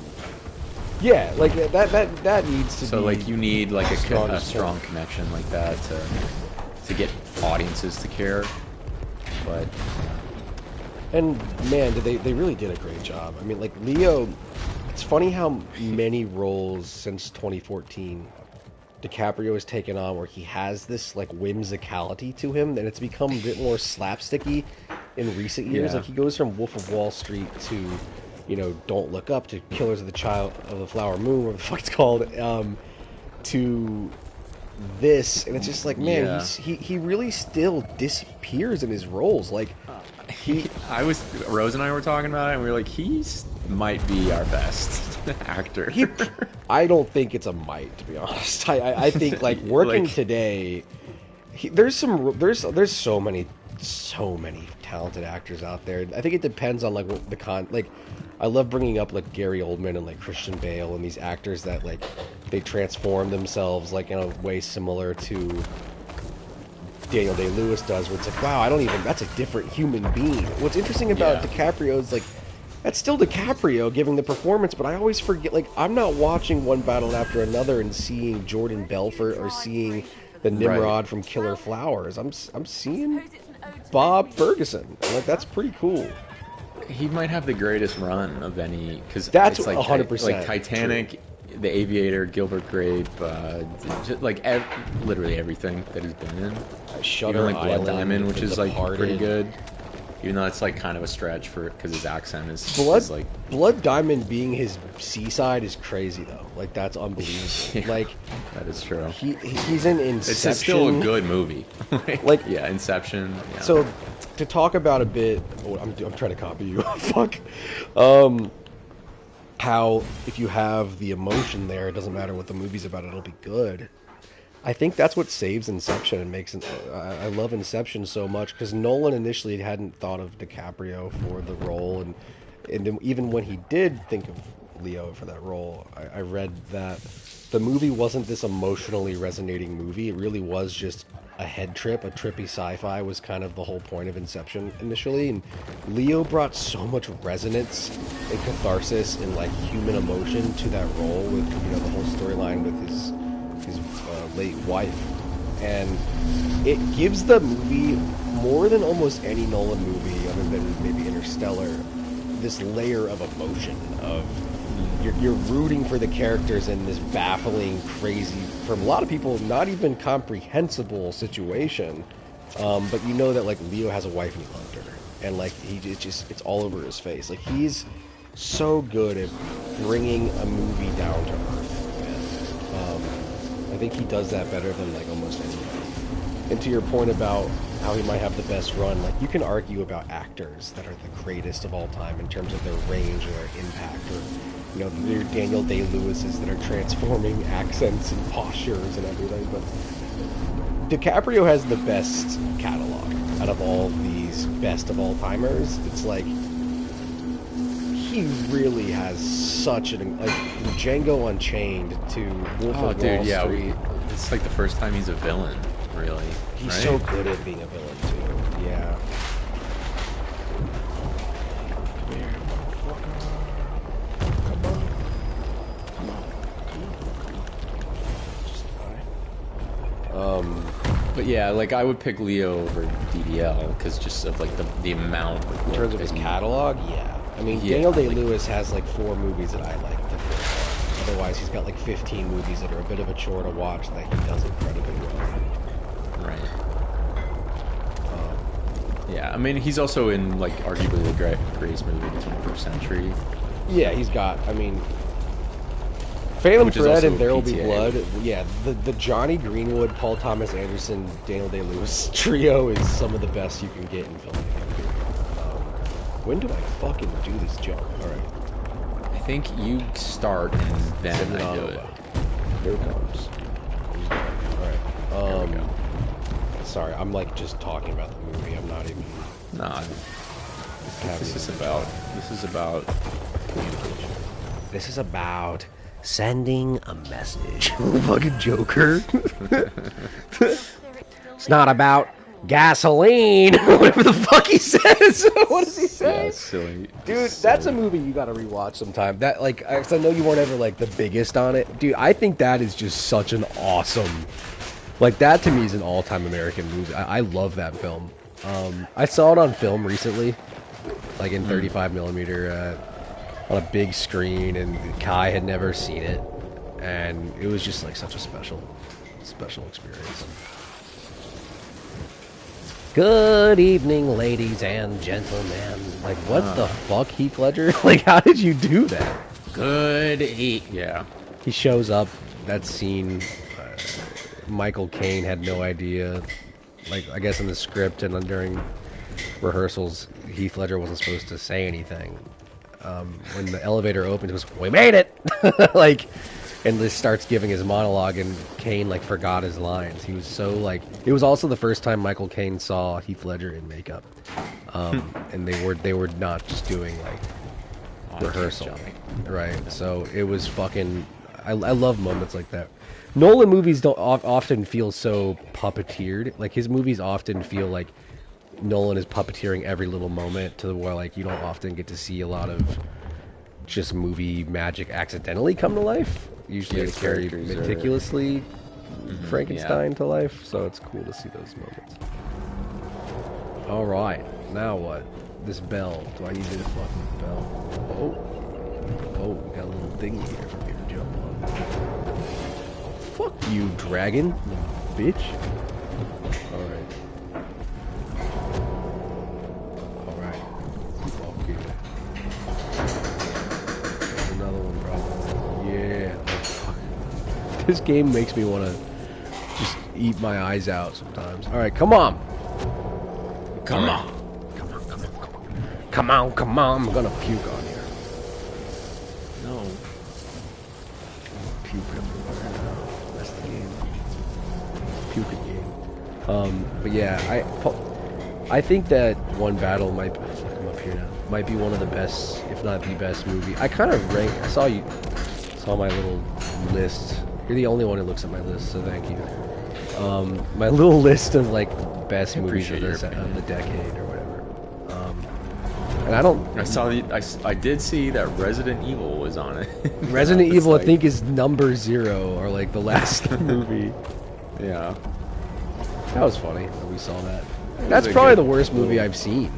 yeah, like that needs to. So be like you need like a strong point. connection like that to get audiences to care, but. And man, they really did a great job. I mean, like Leo, it's funny how many roles since 2014 DiCaprio has taken on where he has this like whimsicality to him, and it's become a bit more slapsticky in recent years. Yeah. Like he goes from Wolf of Wall Street to, you know, Don't Look Up to Killers of the Flower Moon, whatever the fuck it's called, to this, and it's just like, man, Yeah. he really still disappears in his roles. Like Rose and I were talking about it, and we were like, might be our best actor. I don't think it's a might, to be honest. I think like working Like- today, there's so many talented actors out there. I think it depends on like what like I love bringing up like Gary Oldman and like Christian Bale and these actors that like they transform themselves like in a way similar to Daniel Day-Lewis does, where it's like, wow, that's a different human being. What's interesting about Yeah. DiCaprio is like that's still DiCaprio giving the performance, but I always forget, like, I'm not watching one battle after another and seeing Jordan Belfort or seeing the Nimrod from Killer Flowers. I'm seeing Bob Ferguson. Like, that's pretty cool. He might have the greatest run of any because That's it's like 100% like Titanic, The Aviator, Gilbert Grape, just like literally everything that he's been in. Shutter Even like Blood Island, Diamond, which The is like pretty Departed. good. Even though it's like kind of a stretch for because his accent is like Blood Diamond being his seaside is crazy though. Like that's unbelievable. Yeah, like that is true. He's in Inception. It's still a good movie. Like yeah, Inception. Yeah. So to talk about a bit, I'm trying to copy you. Fuck. How if you have the emotion there, it doesn't matter what the movie's about, it'll be good. I think that's what saves Inception and makes it. I love Inception so much because Nolan initially hadn't thought of DiCaprio for the role, and then even when he did think of Leo for that role, I read that the movie wasn't this emotionally resonating movie. It really was just a head trip, a trippy sci-fi was kind of the whole point of Inception initially, and Leo brought so much resonance and catharsis and like human emotion to that role with, you know, the whole storyline with his late wife, and it gives the movie more than almost any Nolan movie other than maybe Interstellar this layer of emotion of you're rooting for the characters in this baffling, crazy, from a lot of people not even comprehensible situation, but you know that like Leo has a wife and he loved her, and like it's all over his face. Like he's so good at bringing a movie down to earth. I think he does that better than like almost anybody. And to your point about how he might have the best run, like you can argue about actors that are the greatest of all time in terms of their range or their impact, or you know, their Daniel Day-Lewis's that are transforming accents and postures and everything. But DiCaprio has the best catalog out of all these best of all timers. It's like he really has such an like from Django Unchained to Wolf of Wall Street. It's like the first time he's a villain, really. He's right? so good at being a villain too. Yeah. But yeah, like I would pick Leo over DDL because just of like the amount of In terms of his catalog, yeah. I mean, Daniel Day-Lewis has like 4 movies that I like to fit. Otherwise, he's got like 15 movies that are a bit of a chore to watch that he does incredibly well. Right. Yeah, I mean, he's also in, like, arguably the greatest movie of the 21st century. Yeah, he's got. I mean, Phantom Which is Thread also and There Will Be PTA. Blood. Yeah, the Johnny Greenwood, Paul Thomas Anderson, Daniel Day-Lewis trio is some of the best you can get in filmmaking. When do I fucking do this job? All right. I think you start and then Send I do on it. over. Here it comes. All right. There we go. Sorry, I'm like just talking about the movie. I'm not even Nah, having. this is about communication. This is about sending a message. Fucking Joker. It's not about gasoline. Whatever the fuck he says. What does he say? Yeah, it's silly. Dude, It's that's a silly. movie you gotta rewatch sometime. That, like, 'cause I know you weren't ever like the biggest on it, dude. I think that is just such an awesome. Like, that to me is an all-time American movie. I love that film. I saw it on film recently, like in 35 millimeter on a big screen, and Kai had never seen it, and it was just like such a special experience. Good evening, ladies and gentlemen. Like, what the fuck, Heath Ledger? Like, how did you do that? Yeah. He shows up, that scene, Michael Caine had no idea. Like, I guess in the script and then during rehearsals, Heath Ledger wasn't supposed to say anything. When the elevator opens, he goes, "We made it!" Like, and this starts giving his monologue, and Caine, like, forgot his lines. He was so, like... It was also the first time Michael Caine saw Heath Ledger in makeup. And they were not just doing, like, rehearsal. Right, so it was fucking... I love moments like that. Nolan movies don't often feel so puppeteered. Like, his movies often feel like Nolan is puppeteering every little moment to where, like, you don't often get to see a lot of just movie magic accidentally come to life. Usually Yeah, it's very characters are- meticulously Frankenstein to life, so it's cool to see those moments. Alright, now what? This bell. Do I need this fucking bell? Oh, we got a little thingy here for me to jump on. Fuck you, dragon, bitch. Alright. Alright. Okay. There's another one, probably. Yeah. Oh, fuck. This game makes me want to just eat my eyes out sometimes. Alright, come on. Come on. Come on. I'm gonna puke on here. No. Puke everywhere now. That's the game. Puking game. But yeah, I think that One Battle might I'm up here now. Might be one of the best, if not the best movie. I kind of rank. I saw my little list. You're the only one who looks at my list, so thank you. My little list of like best movies of appreciate your of the decade or whatever. And I don't. I did see that Resident Evil was on it. Resident It's Evil, like- I think, is number 0 or like the last movie. Yeah. That was funny that we saw that. was That's a probably good the worst movie little- I've seen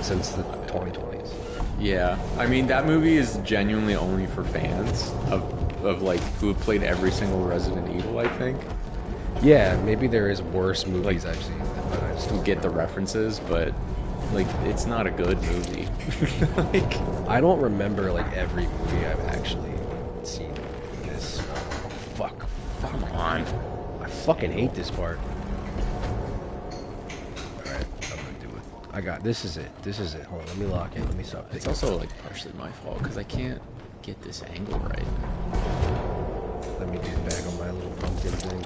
since the 2020s. Yeah. I mean, that movie is genuinely only for fans of like who have played every single Resident Evil, I think. Yeah, maybe there is worse movies I've seen, but I just To don't get the remember. references, but like it's not a good movie. Like, I don't remember like every movie I've actually seen. This fuck. come on. I fucking hate this part. Alright, I'm gonna do it. I got this is it. Hold on, let me lock in. Let me stop. It's also like partially my fault because I can't get this angle right. Let me get back on my little pumpkin thing.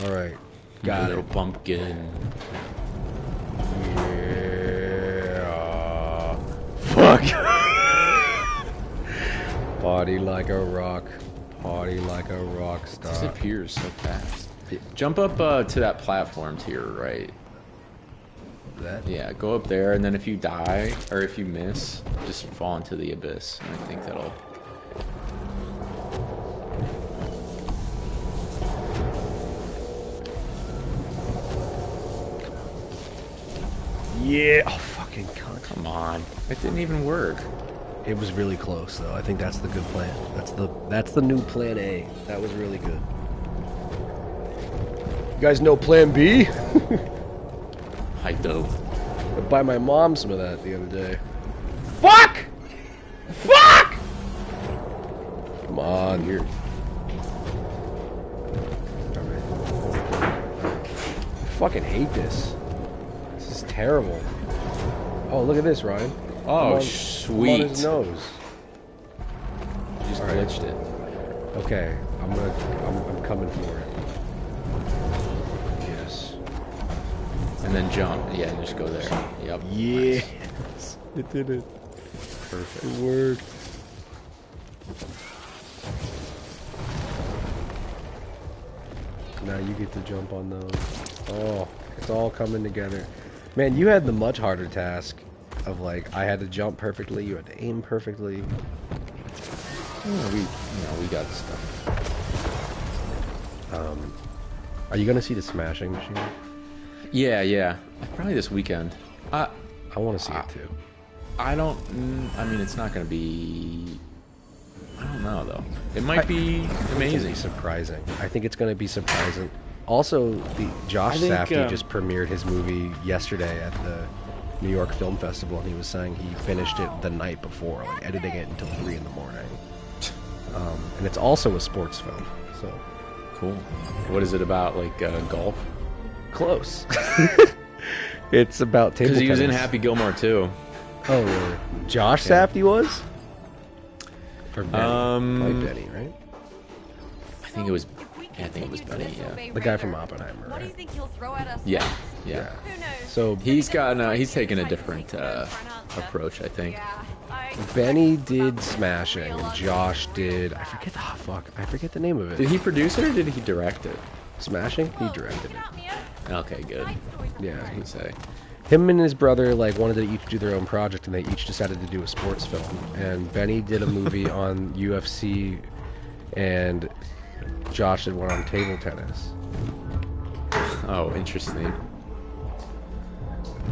Alright. Got little it. pumpkin. Yeah. Fuck. Party like a rock. Party like a rock star. Disappears so fast. Jump up to that platform to your right. That? Yeah, go up there, and then if you die or if you miss, just fall into the abyss. And I think that'll. Yeah. Oh, fucking cunt. Come on, it didn't even work. It was really close, though. I think that's the good plan. That's the new plan A. That was really good. You guys know plan B? Hyped. I buy my mom some of that the other day. Fuck! Fuck! Come on, here. I fucking hate this. This is terrible. Oh, look at this, Ryan. Oh, I'm on his nose. You just All right. glitched it. Okay, I'm coming for it. Yes. And then jump. Yeah, just go there. Yep. Yes. Nice. It did it. Perfect. It worked. Now you get to jump on those. Oh, it's all coming together. Man, you had the much harder task of like, I had to jump perfectly, you had to aim perfectly. Yeah, we got stuff. Are you gonna see the smashing machine? Yeah. Probably this weekend. I want to see it too. I don't. I mean, it's not gonna be. I don't know though. It might be amazing. Surprising. I think it's gonna be surprising. Also, Josh Safdie just premiered his movie yesterday at the New York Film Festival, and he was saying he finished it the night before, like editing it until 3 in the morning. And it's also a sports film, so Cool. What is it about? Like golf? close. It's about table Because tennis. he was in Happy Gilmore too. Oh, really? Josh Yeah. Safdie was? Or Benny? Probably Benny, right? I think it was. Yeah, I think it was Benny. Yeah. The guy from Oppenheimer, What do you right? think he'll throw at us? Yeah. next? Yeah. Who knows? So He's taken a different approach, I think. Yeah, Benny did Smashing, and Josh did. I forget the name of Did it. he produce it or did he direct it? Smashing? He directed it. Okay, good. Yeah. I would say. Him and his brother wanted to each do their own project, and they each decided to do a sports film. And Benny did a movie on UFC, and Josh did one on table tennis. Oh, interesting.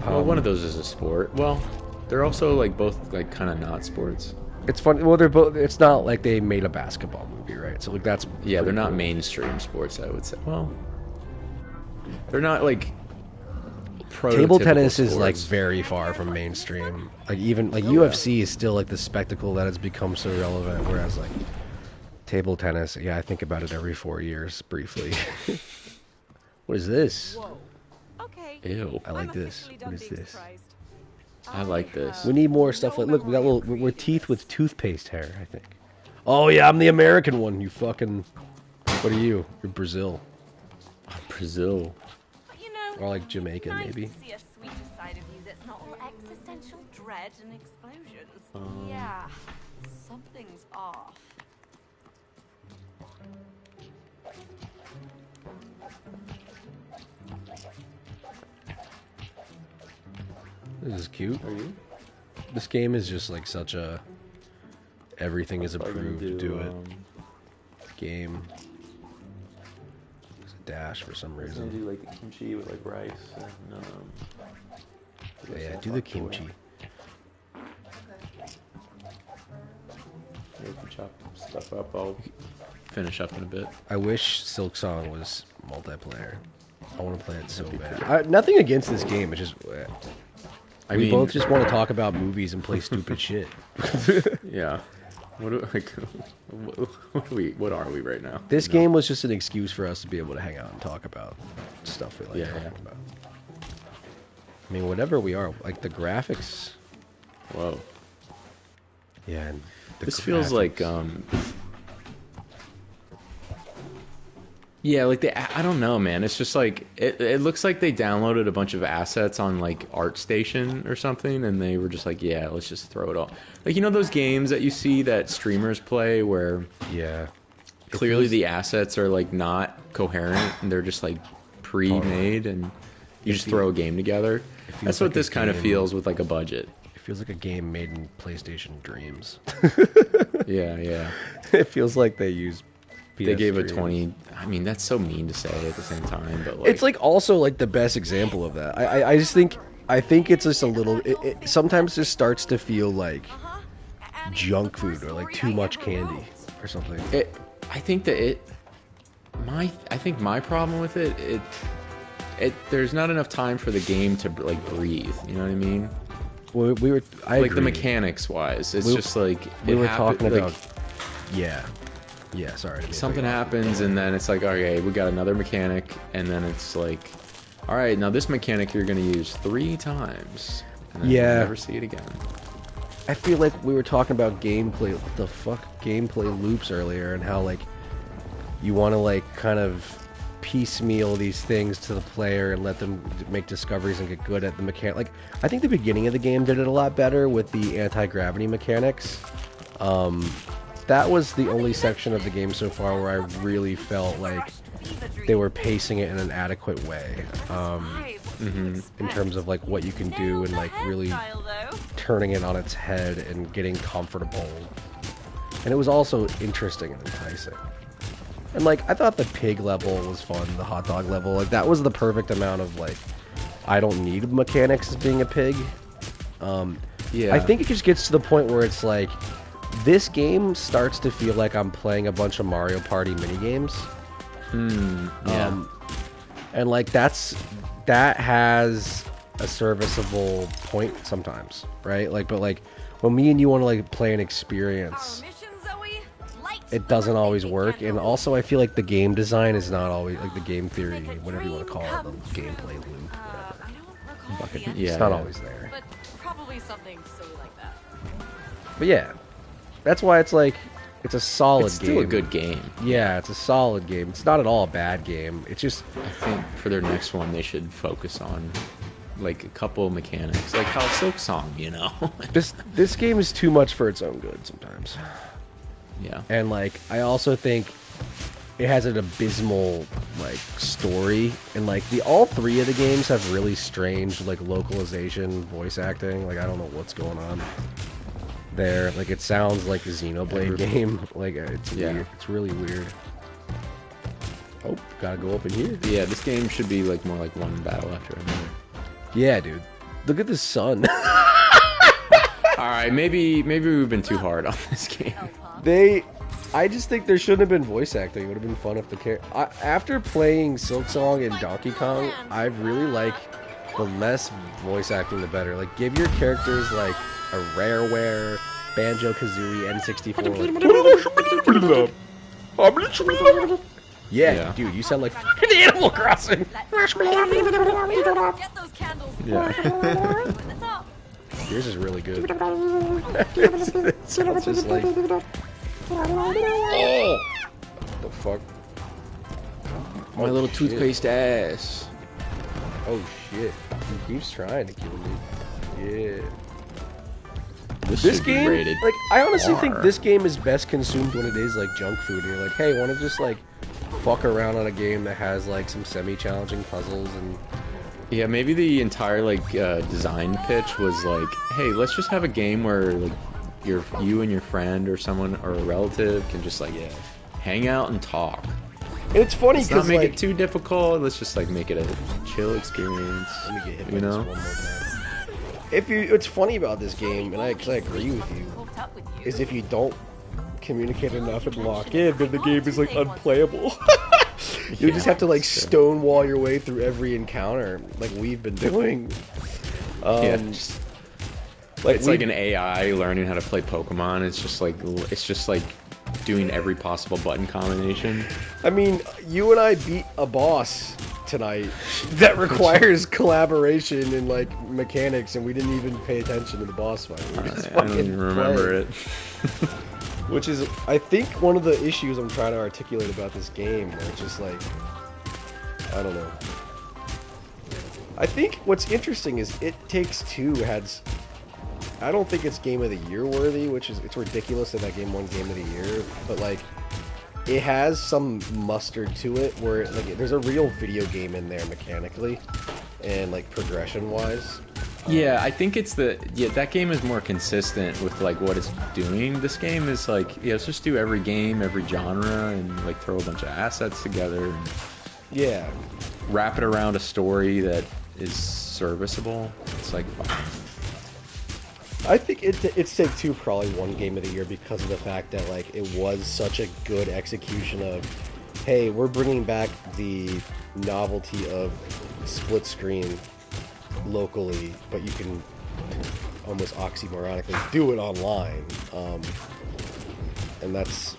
Well, one of those is a sport. Well, they're also like both like kind of not sports. It's funny. Well, they're both. It's not like they made a basketball movie, right? So like that's Yeah, they're pretty not cool. mainstream sports, I would say. Well, they're not like Table prototypical tennis is like sports. very far from mainstream. Like even like Oh, UFC is still like the spectacle that has become so relevant. Whereas like table tennis, yeah, I think about it every 4 years briefly. What is this? Whoa. Okay. Ew. I like this. What is this? I like this. We need more stuff like look. We got we're teeth with toothpaste hair. I think. Oh yeah, I'm the American one. You fucking. What are you? You're Brazil Brazil. You know, or like Jamaican nice maybe. to see a sweeter side of you that's not all existential dread and explosions. Yeah, something's off. This is cute. Are you? This game is just like such a. Everything is Probably gonna approved. Do it. Game. There's a dash for some reason. do like the kimchi with like rice and Yeah, do the kimchi. If you chop stuff up, I'll finish up in a bit. I wish Silk Song was multiplayer. I want to play it so bad. Nothing against this game. It's just we both just want to talk about movies and play stupid shit. Yeah. What are we right now? This You know? game was just an excuse for us to be able to hang out and talk about stuff we like Yeah, talking yeah. about. I mean, whatever we are, like the graphics. Whoa. Yeah. And the This feels like graphics. Yeah, like I don't know, man. It's just like it looks like they downloaded a bunch of assets on like ArtStation or something, and they were just like, yeah, let's just throw it all. Like those games that you see that streamers play where Yeah. clearly the assets are like not coherent and they're just like pre-made, and you just throw a game together. That's what like a this kind of game. feels with like a budget. It feels like a game made in PlayStation Dreams. Yeah. It feels like they use. They gave a PS3. 20. I mean, that's so mean to say at the same time, but like It's like also like the best example of that. I just think it's just a little. It sometimes just starts to feel like junk food or like too much candy or something. I think my problem with it there's not enough time for the game to like breathe. You know what I mean? I like the agree. mechanics wise, it's just like we it were happen- talking like, about. Yeah. Yeah. Sorry. I didn't mean to something cut you off. happens, and then it's like, okay, we got another mechanic, and then it's like, all right, now this mechanic you're gonna use 3 times, and then Yeah. you'll never see it again. I feel like we were talking about gameplay, what the fuck, gameplay loops earlier, and how like you want to like kind of piecemeal these things to the player and let them make discoveries and get good at the mechanic. Like I think the beginning of the game did it a lot better with the anti-gravity mechanics. That was the only section of the game so far where I really felt like they were pacing it in an adequate way. In terms of like what you can do and like really turning it on its head and getting comfortable. And it was also interesting and enticing. And like I thought the pig level was fun, the hot dog level, like that was the perfect amount of like I don't need mechanics as being a pig. Yeah, I think it just gets to the point where it's like this game starts to feel like I'm playing a bunch of Mario Party minigames. yeah. And like that has a serviceable point sometimes, right? Like, but like when me and you want to like play an experience, it doesn't always work. And also, I feel like the game design is not always like the game theory, whatever you want to call it, the gameplay loop, whatever. Fucking, It's not always there. But probably something silly like that. But yeah, that's why it's like it's a solid It's game. still a good game. Yeah, it's a solid game. It's not at all a bad game. It's just I think for their next one, they should focus on like a couple mechanics, like how Silk Song, you know? this game is too much for its own good sometimes. Yeah. And like I also think it has an abysmal like story, and like all 3 of the games have really strange like localization, voice acting. Like I don't know what's going on there. Like it sounds like a Xenoblade game. Like it's weird. It's really weird. Oh, gotta go up in here. Yeah, this game should be like more like one battle after another. Yeah, dude. Look at the sun. All right, maybe we've been too hard on this game. I just think there shouldn't have been voice acting. It would have been fun if the after playing Silk Song and Donkey Kong, I really like the less voice acting the better. Like give your characters like a Rareware, Banjo-Kazooie, N64. Like, yeah, dude, you sound like fucking Animal Crossing. Get those candles. Yeah. At the top. Yours is really good. It sounds just like. Oh! What the fuck? My little shit. toothpaste ass. Oh shit. He keeps trying to kill me. Yeah. This should be game, rated like, I honestly R. think this game is best consumed when it is like junk food. And you're like, hey, want to just like fuck around on a game that has like some semi-challenging puzzles and. Yeah, maybe the entire like design pitch was like, hey, let's just have a game where like you and your friend or someone or a relative can just like hang out and talk. And it's funny Let's not because make like, it too difficult. Let's just like make it a chill experience. let me get hit You by know? this one more time. It's funny about this game, and I agree with you, Hooked up with you. is if you don't communicate enough and lock in, then the game is like unplayable. You just have to like stonewall your way through every encounter, like we've been doing. Yeah, Like it's like an AI learning how to play Pokemon. It's just like doing every possible button combination. I mean, you and I beat a boss tonight that requires collaboration and like mechanics, and we didn't even pay attention to the boss fight. We were just I don't even remember playing. it. Which is, I think, one of the issues I'm trying to articulate about this game, where it's just like, I don't know. I think what's interesting is It Takes Two has, I don't think it's Game of the Year worthy, which is, it's ridiculous that game won Game of the Year, but like, it has some mustard to it, where like there's a real video game in there mechanically, and like progression-wise. Yeah, I think it's that game is more consistent with like what it's doing. This game is like, let's just do every game, every genre, and like throw a bunch of assets together and Yeah. wrap it around a story that is serviceable. It's like fun. I think It's Take Two probably won Game of the Year because of the fact that like it was such a good execution of, hey, we're bringing back the novelty of split screen locally, but you can almost oxymoronically do it online. And it's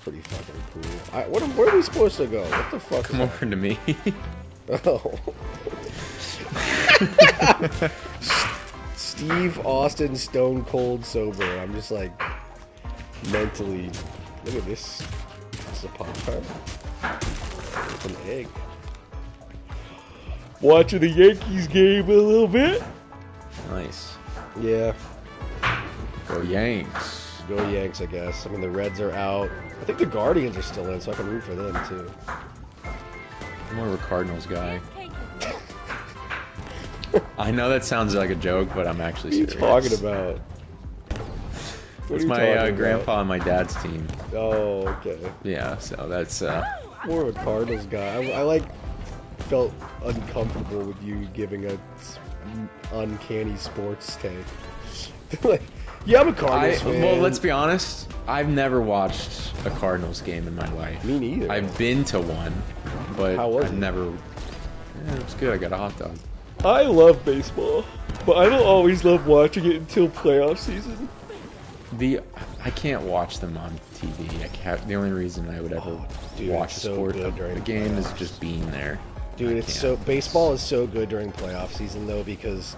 pretty fucking cool. Where are we supposed to go? What the fuck? Come over to me. Oh. Steve Austin Stone Cold Sober. I'm just like mentally. Look at this. This is a Pop-Tart. It's an egg. Watching the Yankees game a little bit. Nice. Yeah. Go Yanks. Go Yanks, I guess. I mean, the Reds are out. I think the Guardians are still in, so I can root for them, too. I'm more of a Cardinals guy. I know that sounds like a joke, but I'm actually serious. What are you talking about? It's my grandpa and my dad's team. Oh, okay. Yeah, so that's... More of a Cardinals guy. I felt uncomfortable with you giving a uncanny sports take. Like, yeah, I'm a Cardinals fan. Well, let's be honest. I've never watched a Cardinals game in my life. Me neither. I've been to one, but How was I've it? never... Yeah, it was good. I got a hot dog. I love baseball, but I don't always love watching it until playoff season. I can't watch them on TV. The only reason I would ever watch a game is just being there. Dude, baseball is so good during playoff season though, because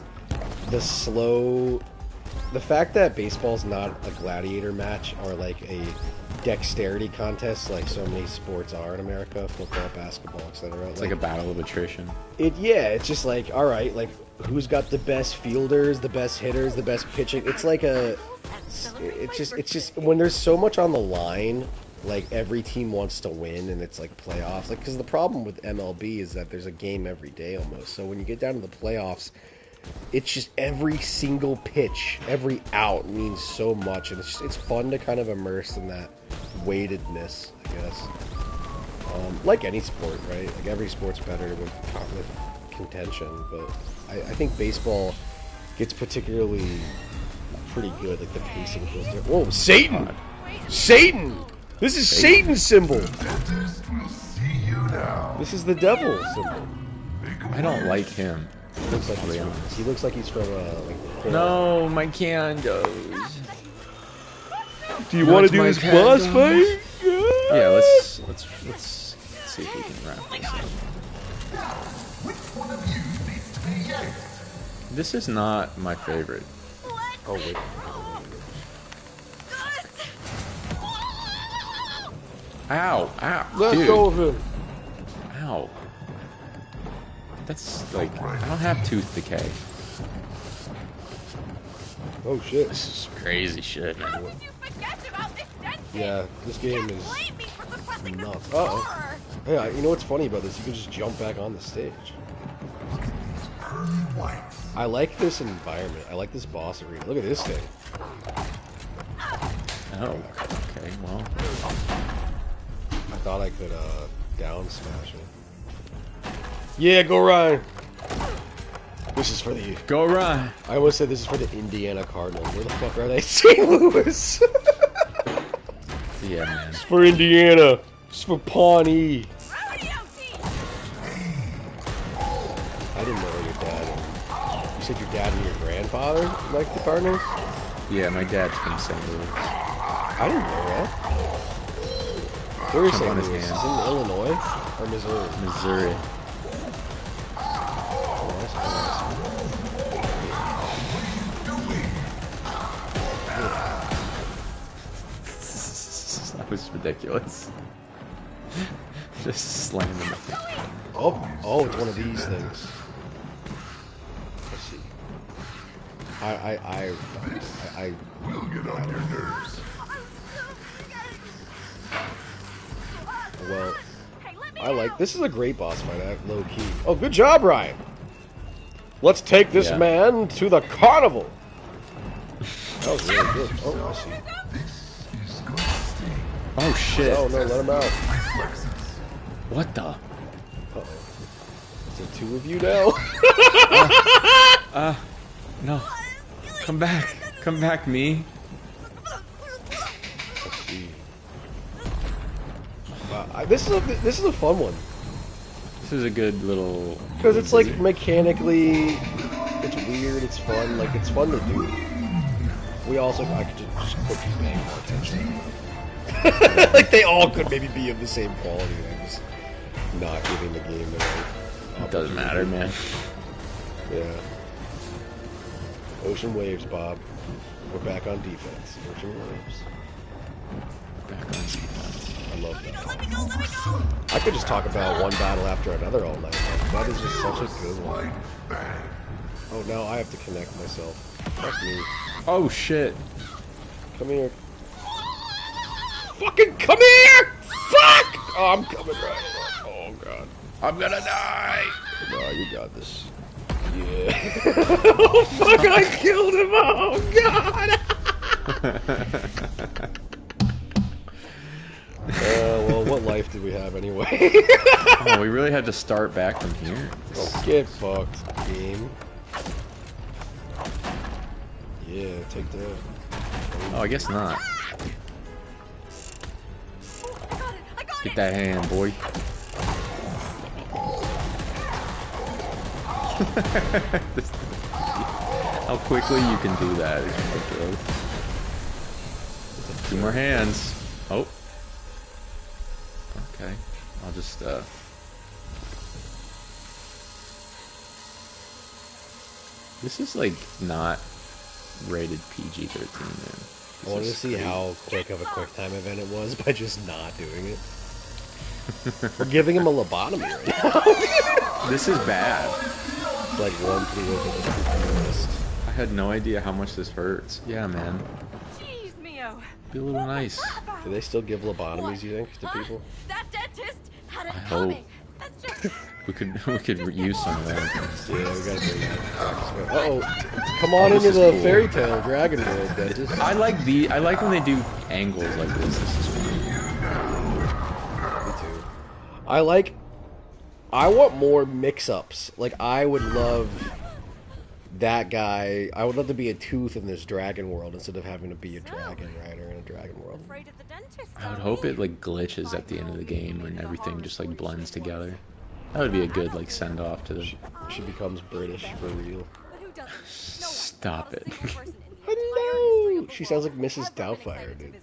the fact that baseball's not a gladiator match or like a dexterity contest like so many sports are in America, football, basketball, etc. It's like a battle of attrition. It's just like, all right, like who's got the best fielders, the best hitters, the best pitching. It's just when there's so much on the line, like every team wants to win, and it's like playoffs. Like, because the problem with MLB is that there's a game every day almost. So when you get down to the playoffs, it's just every single pitch, every out means so much, and it's fun to kind of immerse in that weightedness, I guess. Like any sport, right? Like every sport's better with contention, but I think baseball gets particularly pretty good. Like the pacing feels different. Whoa, Satan! Satan! This is Satan's symbol. This is the devil symbol. I don't like him. He looks like he's from No, my Candos. Do you want to do this boss fight? Yeah, let's see if we can wrap this up. This is not my favorite. Oh wait. Ow! Ow! Let Dude. go of him. Ow! That's like I don't have tooth decay. Oh shit. This is crazy shit, man. Yeah, this game is nuts. Uh-oh. Hey, you know what's funny about this? You can just jump back on the stage. I like this environment. I like this boss arena. Look at this thing. Oh, okay, well. I thought I could down smash it. Yeah, go Ryan. This is for the... Go Ryan. I almost said this is for the Indiana Cardinals. Where the fuck are they? St. Louis. Yeah, man. It's for Indiana. It's for Pawnee. I didn't know your dad. You said your dad and your grandfather liked the Cardinals? Yeah, my dad's from St. Louis. I didn't know that. Where is St. On his Louis? Is hand. it in Illinois or Missouri? Missouri. Oh, that's That was ridiculous. Just slamming him. Oh, it's one of these things. Let's see. I We'll get on your nerves. Well, I like... This is a great boss fight, low key. Oh, good job, Ryan! Let's take this man to the carnival! That was really good. Oh, I see. Oh, shit. Oh, no, let him out. What the? Uh-oh. Is there two of you now? No. Come back. Come back, me. Let's see. This is a fun one. This is a good little... Because it's like mechanically, it's weird, it's fun, like it's fun to do. We also, I could just quit paying more attention. Like they all could maybe be of the same quality. They're just not giving the game the right. It doesn't matter, man. Yeah. Ocean waves, Bob. We're back on defense. Ocean waves. Back on defense. I love that. I could just talk about one battle after another all night. That is just such a good one. Oh no, I have to connect myself. Fuck me. Oh shit. Come here. Fucking come here! Fuck! Oh, I'm coming right. Oh god. I'm gonna die! No, you got this. Yeah. Oh fuck, I killed him! Oh god! Well, what life did we have anyway? Oh, we really had to start back from here? Oh, get fucked, game. Yeah, take that. Oh, I guess not. Get that hand, boy. How quickly you can do that is ridiculous. 2 more hands. Oh. Okay. I'll just, This is, like, not rated PG-13, man. I wanted to see how quick of a quick time event it was by just not doing it. We're giving him a lobotomy right now. This is bad. It's like one through over the list. I had no idea how much this hurts. Yeah, man. Jeez, Mio. Be a little nice. Do they still give lobotomies, you think, to people? That dentist had it I coming. hope. That's just... We could use some of that. Yeah, we gotta bring that. Uh-oh. Come on this into is the cool. fairy tale dragon world, dentist. I like when they do angles like this. This is fun. Me too. I want more mix-ups. Like, I would love that guy. I would love to be a tooth in this dragon world instead of having to be a dragon rider in a dragon world. Afraid of the dentist, I would hope it like glitches at the end of the game and everything just like blends together. That would be a good like send off to the. She becomes British for real. But who doesn't? Stop it. Hello! She sounds like Mrs. Doubtfire, dude.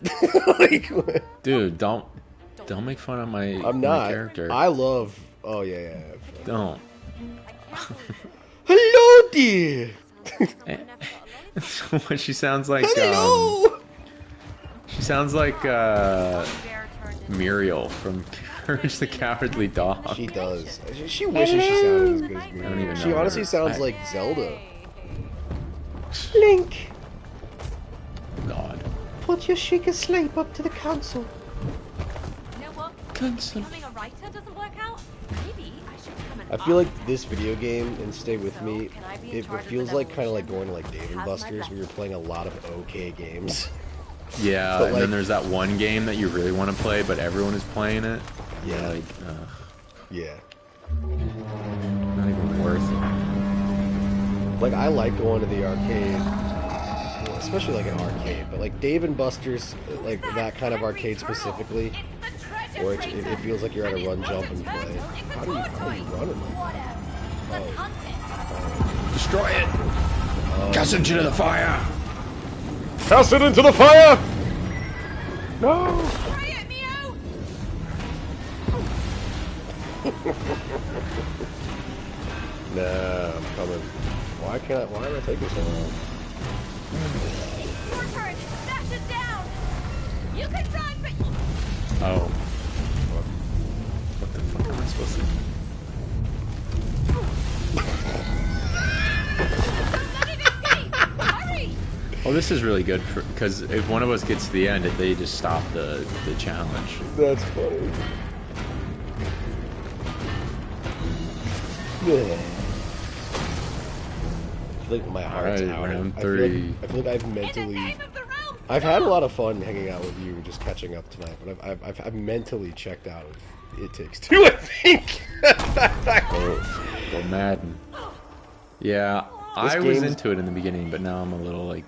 Like, Dude, don't make fun of my, I'm my not. character. I love. Oh yeah. Don't. Hello, dear. What she sounds like? Hello. She sounds like Muriel from Courage the Cowardly Dog. She does. She wishes she sounded as good as me. I don't even She know honestly her. sounds like Zelda. Link, God. put your chic asleep up to the council. You know what? Cancel. Becoming a writer doesn't work out. Maybe I should become an I feel like this video game and Stay With Me, Can I be in it charge of feels the like kind of like demolition? going to like Dave and How's my Buster's where you're breakfast? playing a lot of okay games. Yeah, But, and like- then there's that one game that you really want to play, but everyone is playing it. Yeah. Like, Yeah. not even worth it. Like, I like going to the arcade, well, especially like an arcade, but like Dave and Buster's, like that kind of arcade specifically, where it feels like you're at a run, jump, and play. How do you run it? Destroy it! Cast it into the fire! Cast it into the fire! No! Try it, Mio! Nah, I'm coming. Why am I taking so long? Your turn! Smash it down! You can run, but... Oh. What the fuck am I supposed to do? Don't let it escape! Hurry! Oh, this is really good because if one of us gets to the end, they just stop the challenge. That's funny. Yeah. I feel like my heart's Alright, out. round I three. feel like I've In the mentally... name of the realm! I've had a lot of fun hanging out with you, just catching up tonight, but I've mentally checked out of It Takes Two, I think. Go Madden. Yeah, I was game's- into it in the beginning, but now I'm a little like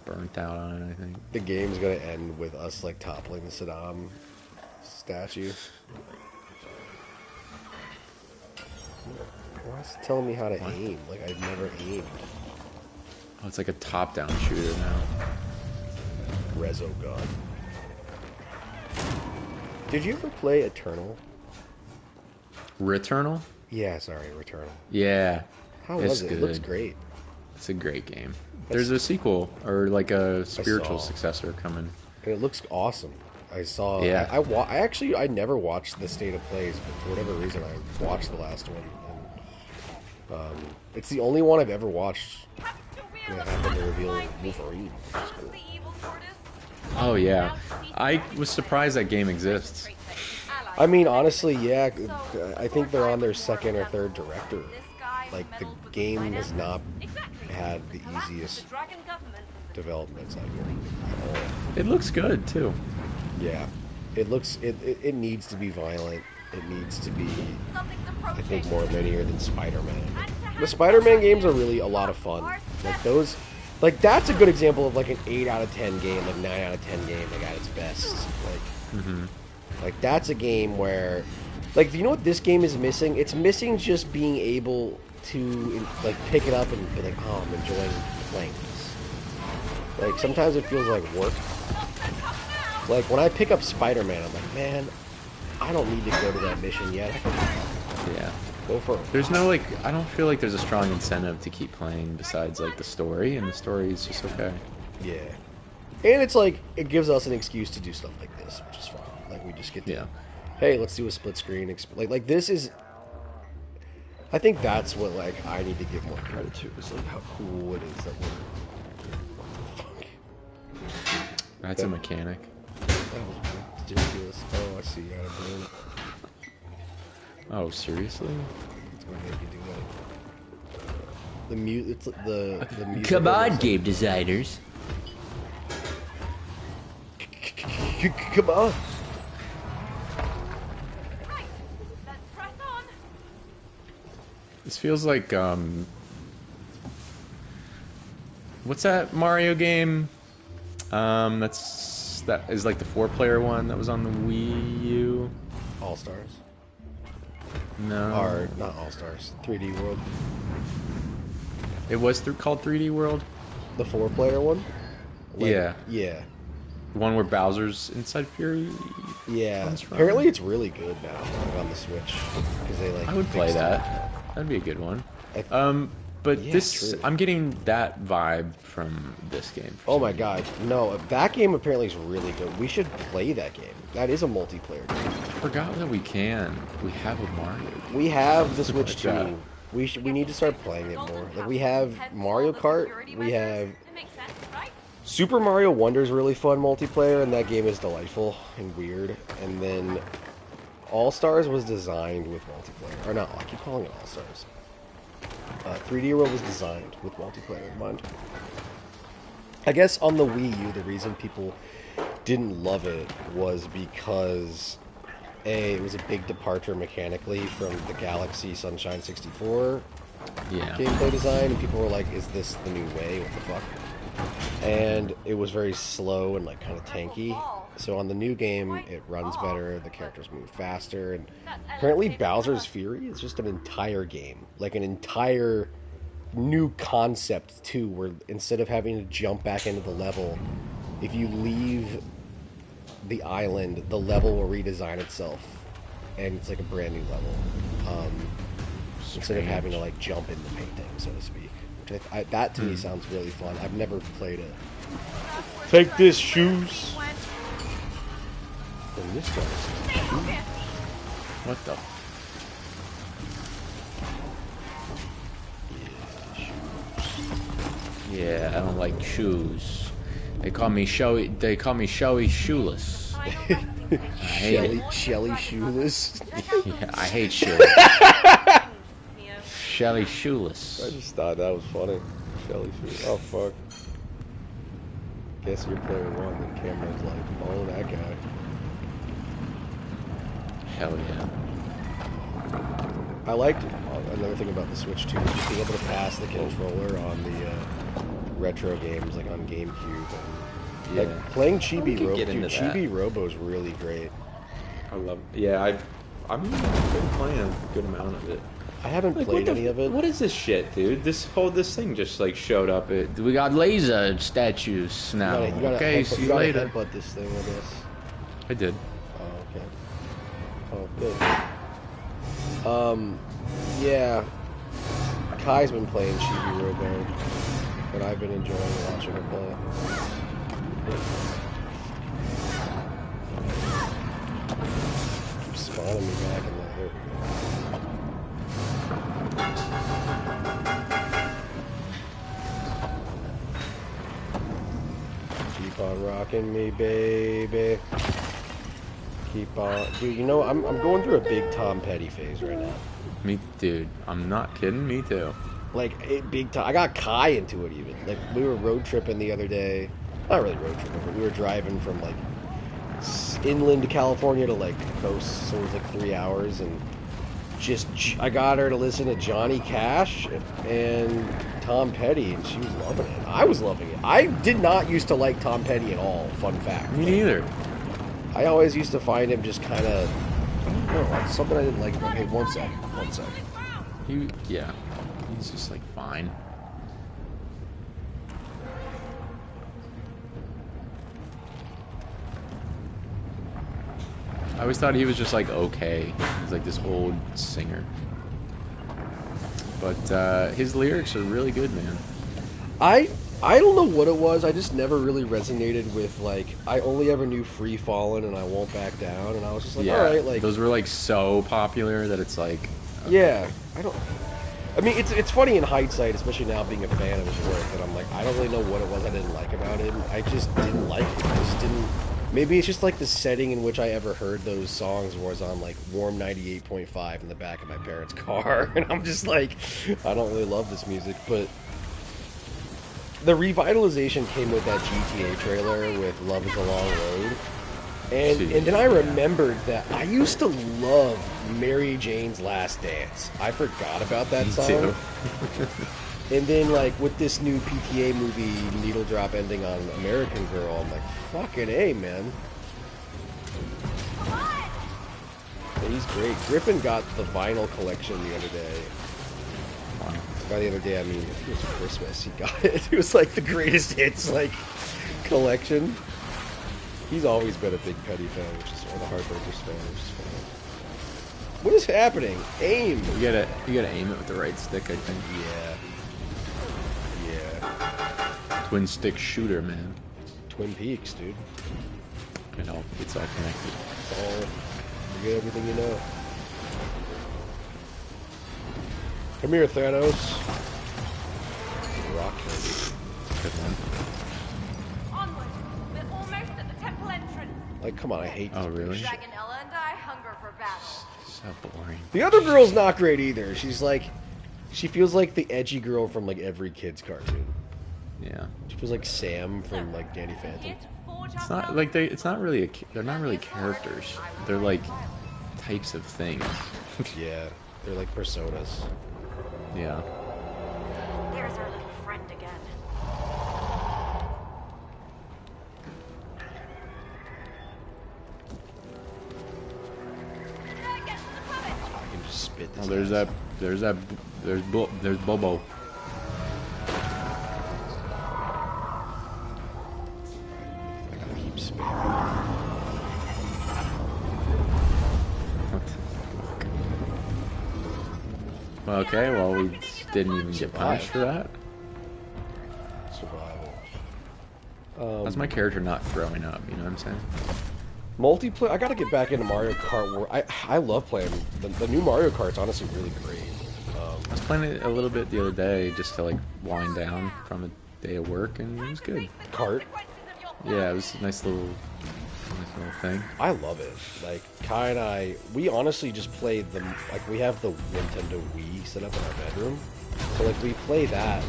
burnt out on it. I think. The game's gonna end with us like toppling the Saddam statue. Why is it telling me how to aim? Like, I've never aimed. Oh, it's like a top-down shooter now. Rezo God. Did you ever play Eternal? Returnal? Yeah, sorry, Returnal. Yeah. How It's was it? It looks good. great. It's a great game. There's a sequel, or like a spiritual saw. successor coming. And it looks awesome. I saw. Yeah. I never watched the State of Plays, but for whatever reason, I watched the last one. And, it's the only one I've ever watched that happened to reveal Wolverine. Which is cool. Oh yeah. I was surprised that game exists. I mean, honestly, yeah. I think they're on their second or third director. Like, the game has not had the easiest development cycle at all. It looks good too. Yeah, it looks it needs to be violent. It needs to be, I think, more linear than Spider-Man. The Spider-Man games are really a lot of fun. Like those, like that's a good example of like an 8 out of 10 game, like 9 out of 10 game, like at its best. Like, like that's a game where, like, you know what this game is missing? It's missing just being able to like pick it up and be like, oh, I'm enjoying playing this. Like sometimes it feels like work. Like when I pick up Spider-Man, I'm like, man, I don't need to go to that mission yet. I can Yeah. go for it. There's no like, I don't feel like there's a strong incentive to keep playing besides like the story, and the story is just okay. Yeah. And it's like, it gives us an excuse to do stuff like this, which is fun. Like we just get to, hey, let's do a split screen. Like this is, I think that's what like I need to give more credit to, is like how cool it is that That's a mechanic. that was ridiculous. Oh, I see. You gotta burn it. Oh, seriously? It's gonna make you do that. The music. Come on, game designers. Come on. This feels like what's that Mario game? That is like the 4-player one that was on the Wii U. All Stars. No. Or not All Stars. 3D World. It was called 3D World. The 4-player one. Like, Yeah. Yeah. The one where Bowser's inside Fury. Yeah. comes from. Apparently, it's really good now, like, on the Switch, because they like. I would play fixed it. that. That'd be a good one. I- But Yeah, this, true. I'm getting that vibe from this game. for Oh some my reason. god, no! That game apparently is really good. We should play that game. That is a multiplayer game. I forgot that we can. We have a Mario. We have the Switch Like that. too. We need to start playing it more. Like we have Mario Kart. We have Super Mario Wonder's really fun multiplayer, and that game is delightful and weird. And then All Stars was designed with multiplayer. Or no, I keep calling it All Stars. 3D World was designed with multiplayer in mind. I guess on the Wii U, the reason people didn't love it was because it was a big departure mechanically from the Galaxy Sunshine 64 Yeah. gameplay design, and people were like, is this the new way? What the fuck? And it was very slow and like kind of tanky. So on the new game, it runs better, the characters move faster, and apparently Bowser's Fury is just an entire game. Like an entire new concept too, where instead of having to jump back into the level, if you leave the island, the level will redesign itself, and it's like a brand new level. Instead of having to like jump in the painting, so to speak. Which that to me sounds really fun. I've never played it. Take this, shoes. And this guy's What the? Yeah, I don't like shoes. They call me showy. They call me showy shoeless. I hate it. Shelly shoeless. Yeah, I hate shoes. Shelly shoeless. I just thought that was funny. Shelly shoeless. Oh fuck. Guess you're playing one, then Cameron's like, oh, that guy. Hell yeah. I liked another thing about the Switch too, just being able to pass the controller on the retro games, like on GameCube. And, Yeah. like playing Chibi We could Robo. get Dude, into that. Chibi Robo's really great. I love. Yeah, I've been playing a good amount of it. I haven't Like, played any of it. What is this shit, dude? This thing just like showed up. We got laser statues now. You gotta Okay, headbutt, see you you gotta later. headbutt this thing, I guess. I did. Oh, okay. Oh, good. Yeah. Kai's been playing Chibi Robo, but I've been enjoying watching her play. Keep spawning me back in there. There we go. Keep on rocking me, baby. Keep on, dude. You know, I'm going through a big Tom Petty phase right now. Me, dude. I'm not kidding. Me too. Like big time. I got Kai into it even. Like we were road tripping the other day. Not really road tripping, but we were driving from like inland California to like coast, so it was like 3 hours, and just I got her to listen to Johnny Cash and Tom Petty, and she was loving it. I was loving it. I did not used to like Tom Petty at all. Fun fact. Me neither. I always used to find him just kind of, I don't know, something I didn't like. Okay, one sec. Yeah. He's just like fine. I always thought he was just like okay. He's like this old singer. But his lyrics are really good, man. I don't know what it was. I just never really resonated with, like, I only ever knew Free Fallin' and I Won't Back Down, and I was just like, Yeah, alright, like... those were like so popular that it's like... Okay. Yeah, I mean, it's funny in hindsight, especially now being a fan of his work, that I'm like, I don't really know what it was I didn't like about him. I just didn't like it. I just didn't... Maybe it's just like the setting in which I ever heard those songs was on like Warm 98.5 in the back of my parents' car, and I'm just like, I don't really love this music, but... The revitalization came with that GTA trailer with Love is a Long Road. And then I remembered that I used to love Mary Jane's Last Dance. I forgot about that song. Too. And then, like, with this new PTA movie, Needle Drop ending on American Girl, I'm like, fucking A, man. Yeah, he's great. Griffin got the vinyl collection the other day. By the other day, I mean, it was Christmas. He got it. It was like the greatest hits, like, collection. He's always been a big Petty fan, which is, or the Heartbreakers fan, which is fine. What is happening? Aim! You gotta aim it with the right stick, I think. Yeah. Twin stick shooter, man. Twin Peaks, dude. You know, it's all connected. It's all, forget everything you know. Come here, Thanos. Rock candy. Good one. Onward! We're almost at the temple entrance. Like, come on, I hate this. Oh, really? shit. Dragonella and I hunger for battle. So boring. The other girl's not great either. She's like, she feels like the edgy girl from like every kid's cartoon. Yeah. She feels like Sam from like Danny Phantom. Here to forge It's not ourselves. like they're not really characters. They're like types of things. Yeah, they're like personas. Yeah. There's our little friend again. I can just spit this. Oh, there's Bobo. I gotta keep spamming. Well, okay, well we didn't even get punished for that. Survival. How's my character not throwing up? You know what I'm saying? Multiplayer. I gotta get back into Mario Kart. I love playing the new Mario Kart's honestly really great. I was playing it a little bit the other day just to like wind down from a day of work, and it was good. Kart. Yeah, it was a nice little thing. I love it. Like Kai and I, we honestly just play the like we have the Nintendo Wii set up in our bedroom, so like we play that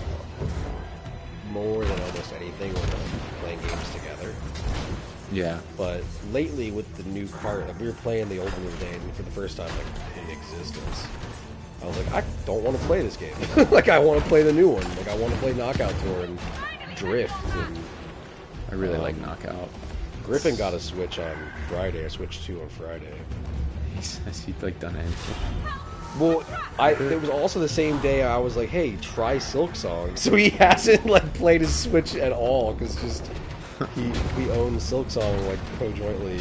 more than almost anything when we're playing games together. Yeah. But lately with the new kart, like we were playing the old one today, and for the first time like in existence, I was like, I don't want to play this game. Like I want to play the new one. Like I want to play Knockout Tour and Drift. And I really like Knockout. Griffin got a Switch on Friday. I switched 2 on Friday. He's like done anything. Well, it was also the same day I was like, hey, try Silk Song. So he hasn't like played his Switch at all because just we own Silk Song like co-jointly.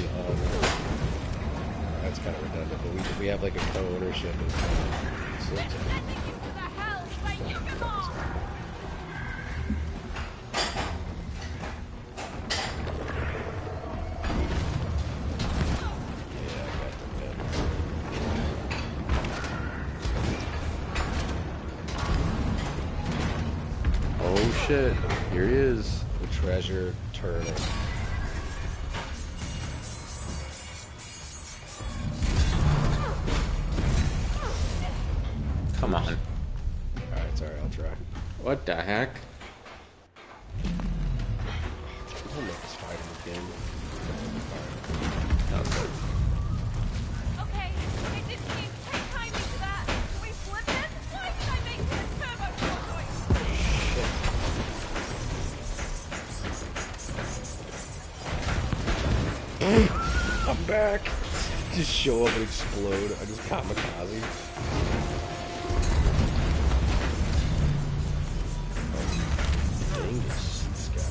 That's kind of redundant, but we have like a co-ownership of Silk Song. Oh shit! Here he is. The treasure turtle. Come on. Alright, sorry, I'll try. What the heck? We'll make this fight in the game. Okay. Okay, I didn't mean to take time into that. Can we flip it? Why did I make this turbo choice? I'm back! Just show up and explode. I just kamikaze. Dangerous, this guy.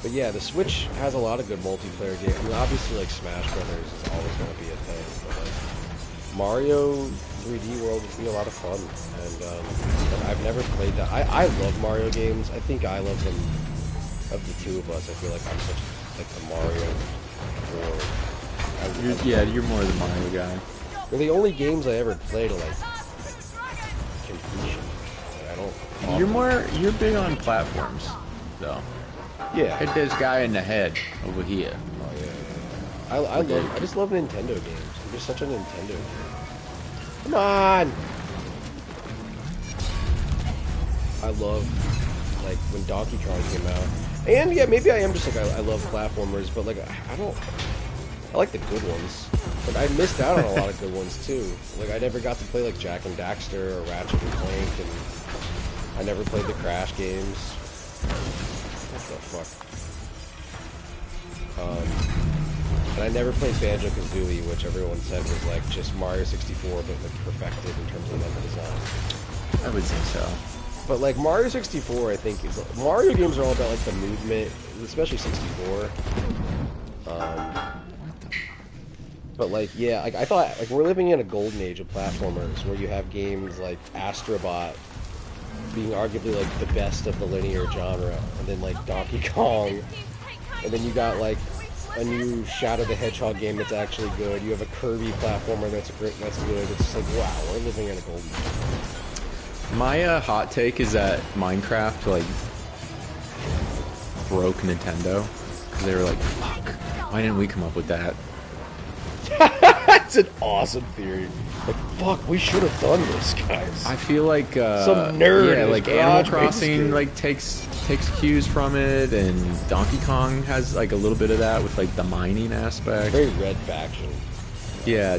But yeah, the Switch has a lot of good multiplayer games. I mean, obviously, like, Smash Brothers is always going to be a thing, but, like, Mario 3D World would be a lot of fun, and I've never played that. I love Mario games. I think I love them. Of the two of us, I feel like I'm such like a Mario or You're more the Mario guy. they're the only games I ever played to like completion. Like, I don't. You're big on platforms, though. Yeah. Hit this guy in the head over here. Oh yeah. I just love Nintendo games. I'm just such a Nintendo game. Come on. I love like when Donkey Kong came out. And yeah, maybe I am just like I love platformers, but like I like the good ones. But I missed out on a lot of good ones too. Like I never got to play like Jak and Daxter or Ratchet and Clank, and I never played the Crash games. What the fuck? And I never played Banjo-Kazooie, which everyone said was like just Mario 64, but like perfected in terms of level design. I would think so. But like Mario 64, I think is Mario games are all about like the movement, especially 64. But like yeah, like I thought like we're living in a golden age of platformers where you have games like Astrobot being arguably like the best of the linear genre, and then like Donkey Kong, and then you got like a new Shadow the Hedgehog game that's actually good. You have a Kirby platformer that's good. It's just like wow, we're living in a golden age. My hot take is that Minecraft like broke Nintendo because they were like, "Fuck, why didn't we come up with that?" That's an awesome theory. Like, fuck, we should have done this, guys. I feel like some nerd. yeah, in like his Animal garage Crossing basement. like takes cues from it, and Donkey Kong has like a little bit of that with like the mining aspect. Very Red Faction. Yeah,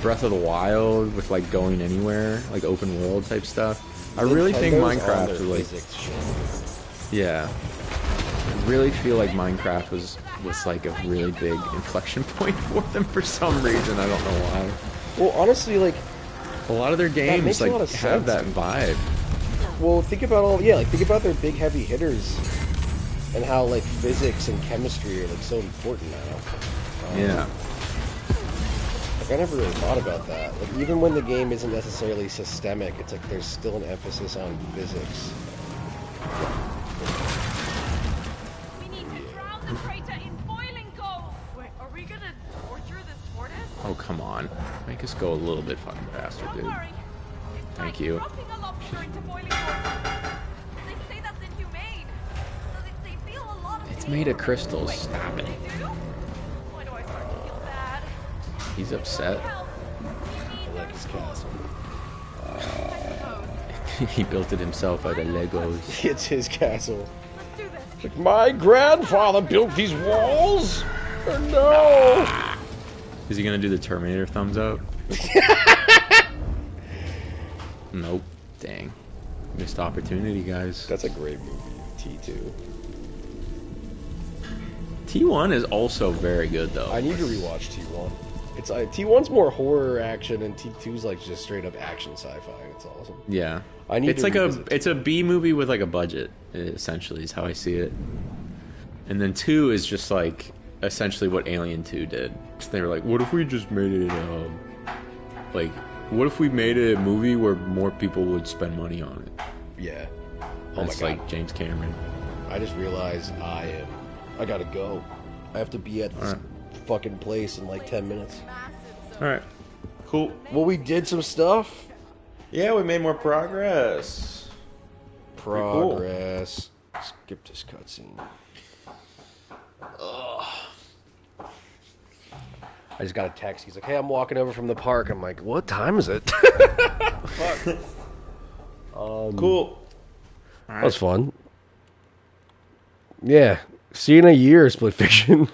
Breath of the Wild with like going anywhere, like open world type stuff. I really think Nintendo's on Minecraft their was like, physics shit. yeah, I really feel like Minecraft was like a really big inflection point for them for some reason. I don't know why. Well, honestly, like, A lot of their games makes a like lot of have sense. that vibe. well, think about think about their big heavy hitters and how like physics and chemistry are like so important now. Yeah. Like I never really thought about that. Like even when the game isn't necessarily systemic, it's like there's still an emphasis on physics. We need to drown the traitor in boiling gold. Wait, are we gonna torture this tortoise? Oh, come on. Make us go a little bit fucking faster, Don't dude. worry. It's Thank like you. dropping a lobster into boiling water. They say that's inhumane. So they feel a lot of It's pain. made of crystals. Wait, Stop it. they do? Why do I start to feel bad? He's upset. Help. We need I like his those castle. I suppose. He built it himself out of Legos. It's his castle. Let's do this. Like, my grandfather built these walls. Or no. Is he gonna do the Terminator thumbs up? Nope. Dang. Missed opportunity, guys. That's a great movie, T2. T1 is also very good though. I need to rewatch T1. It's T1's more horror action, and T2's like just straight up action sci-fi. It's awesome. Yeah, I need it's to like revisit it's a T1. B movie with like a budget. Essentially, is how I see it. And then 2 is just like essentially what Alien 2 did. So they were like, what if we just made it like, what if we made a movie where more people would spend money on it? Yeah. Oh That's my god. like James Cameron. I just realized I gotta go. I have to be at this fucking place in like 10 minutes. All right, cool. Well, we did some stuff. Yeah, we made more progress. Progress. Skip this cutscene. I just got a text. He's like, "Hey, I'm walking over from the park." I'm like, "What time is it?" Fuck. Cool. That was fun. Yeah. See you in a year, Split Fiction.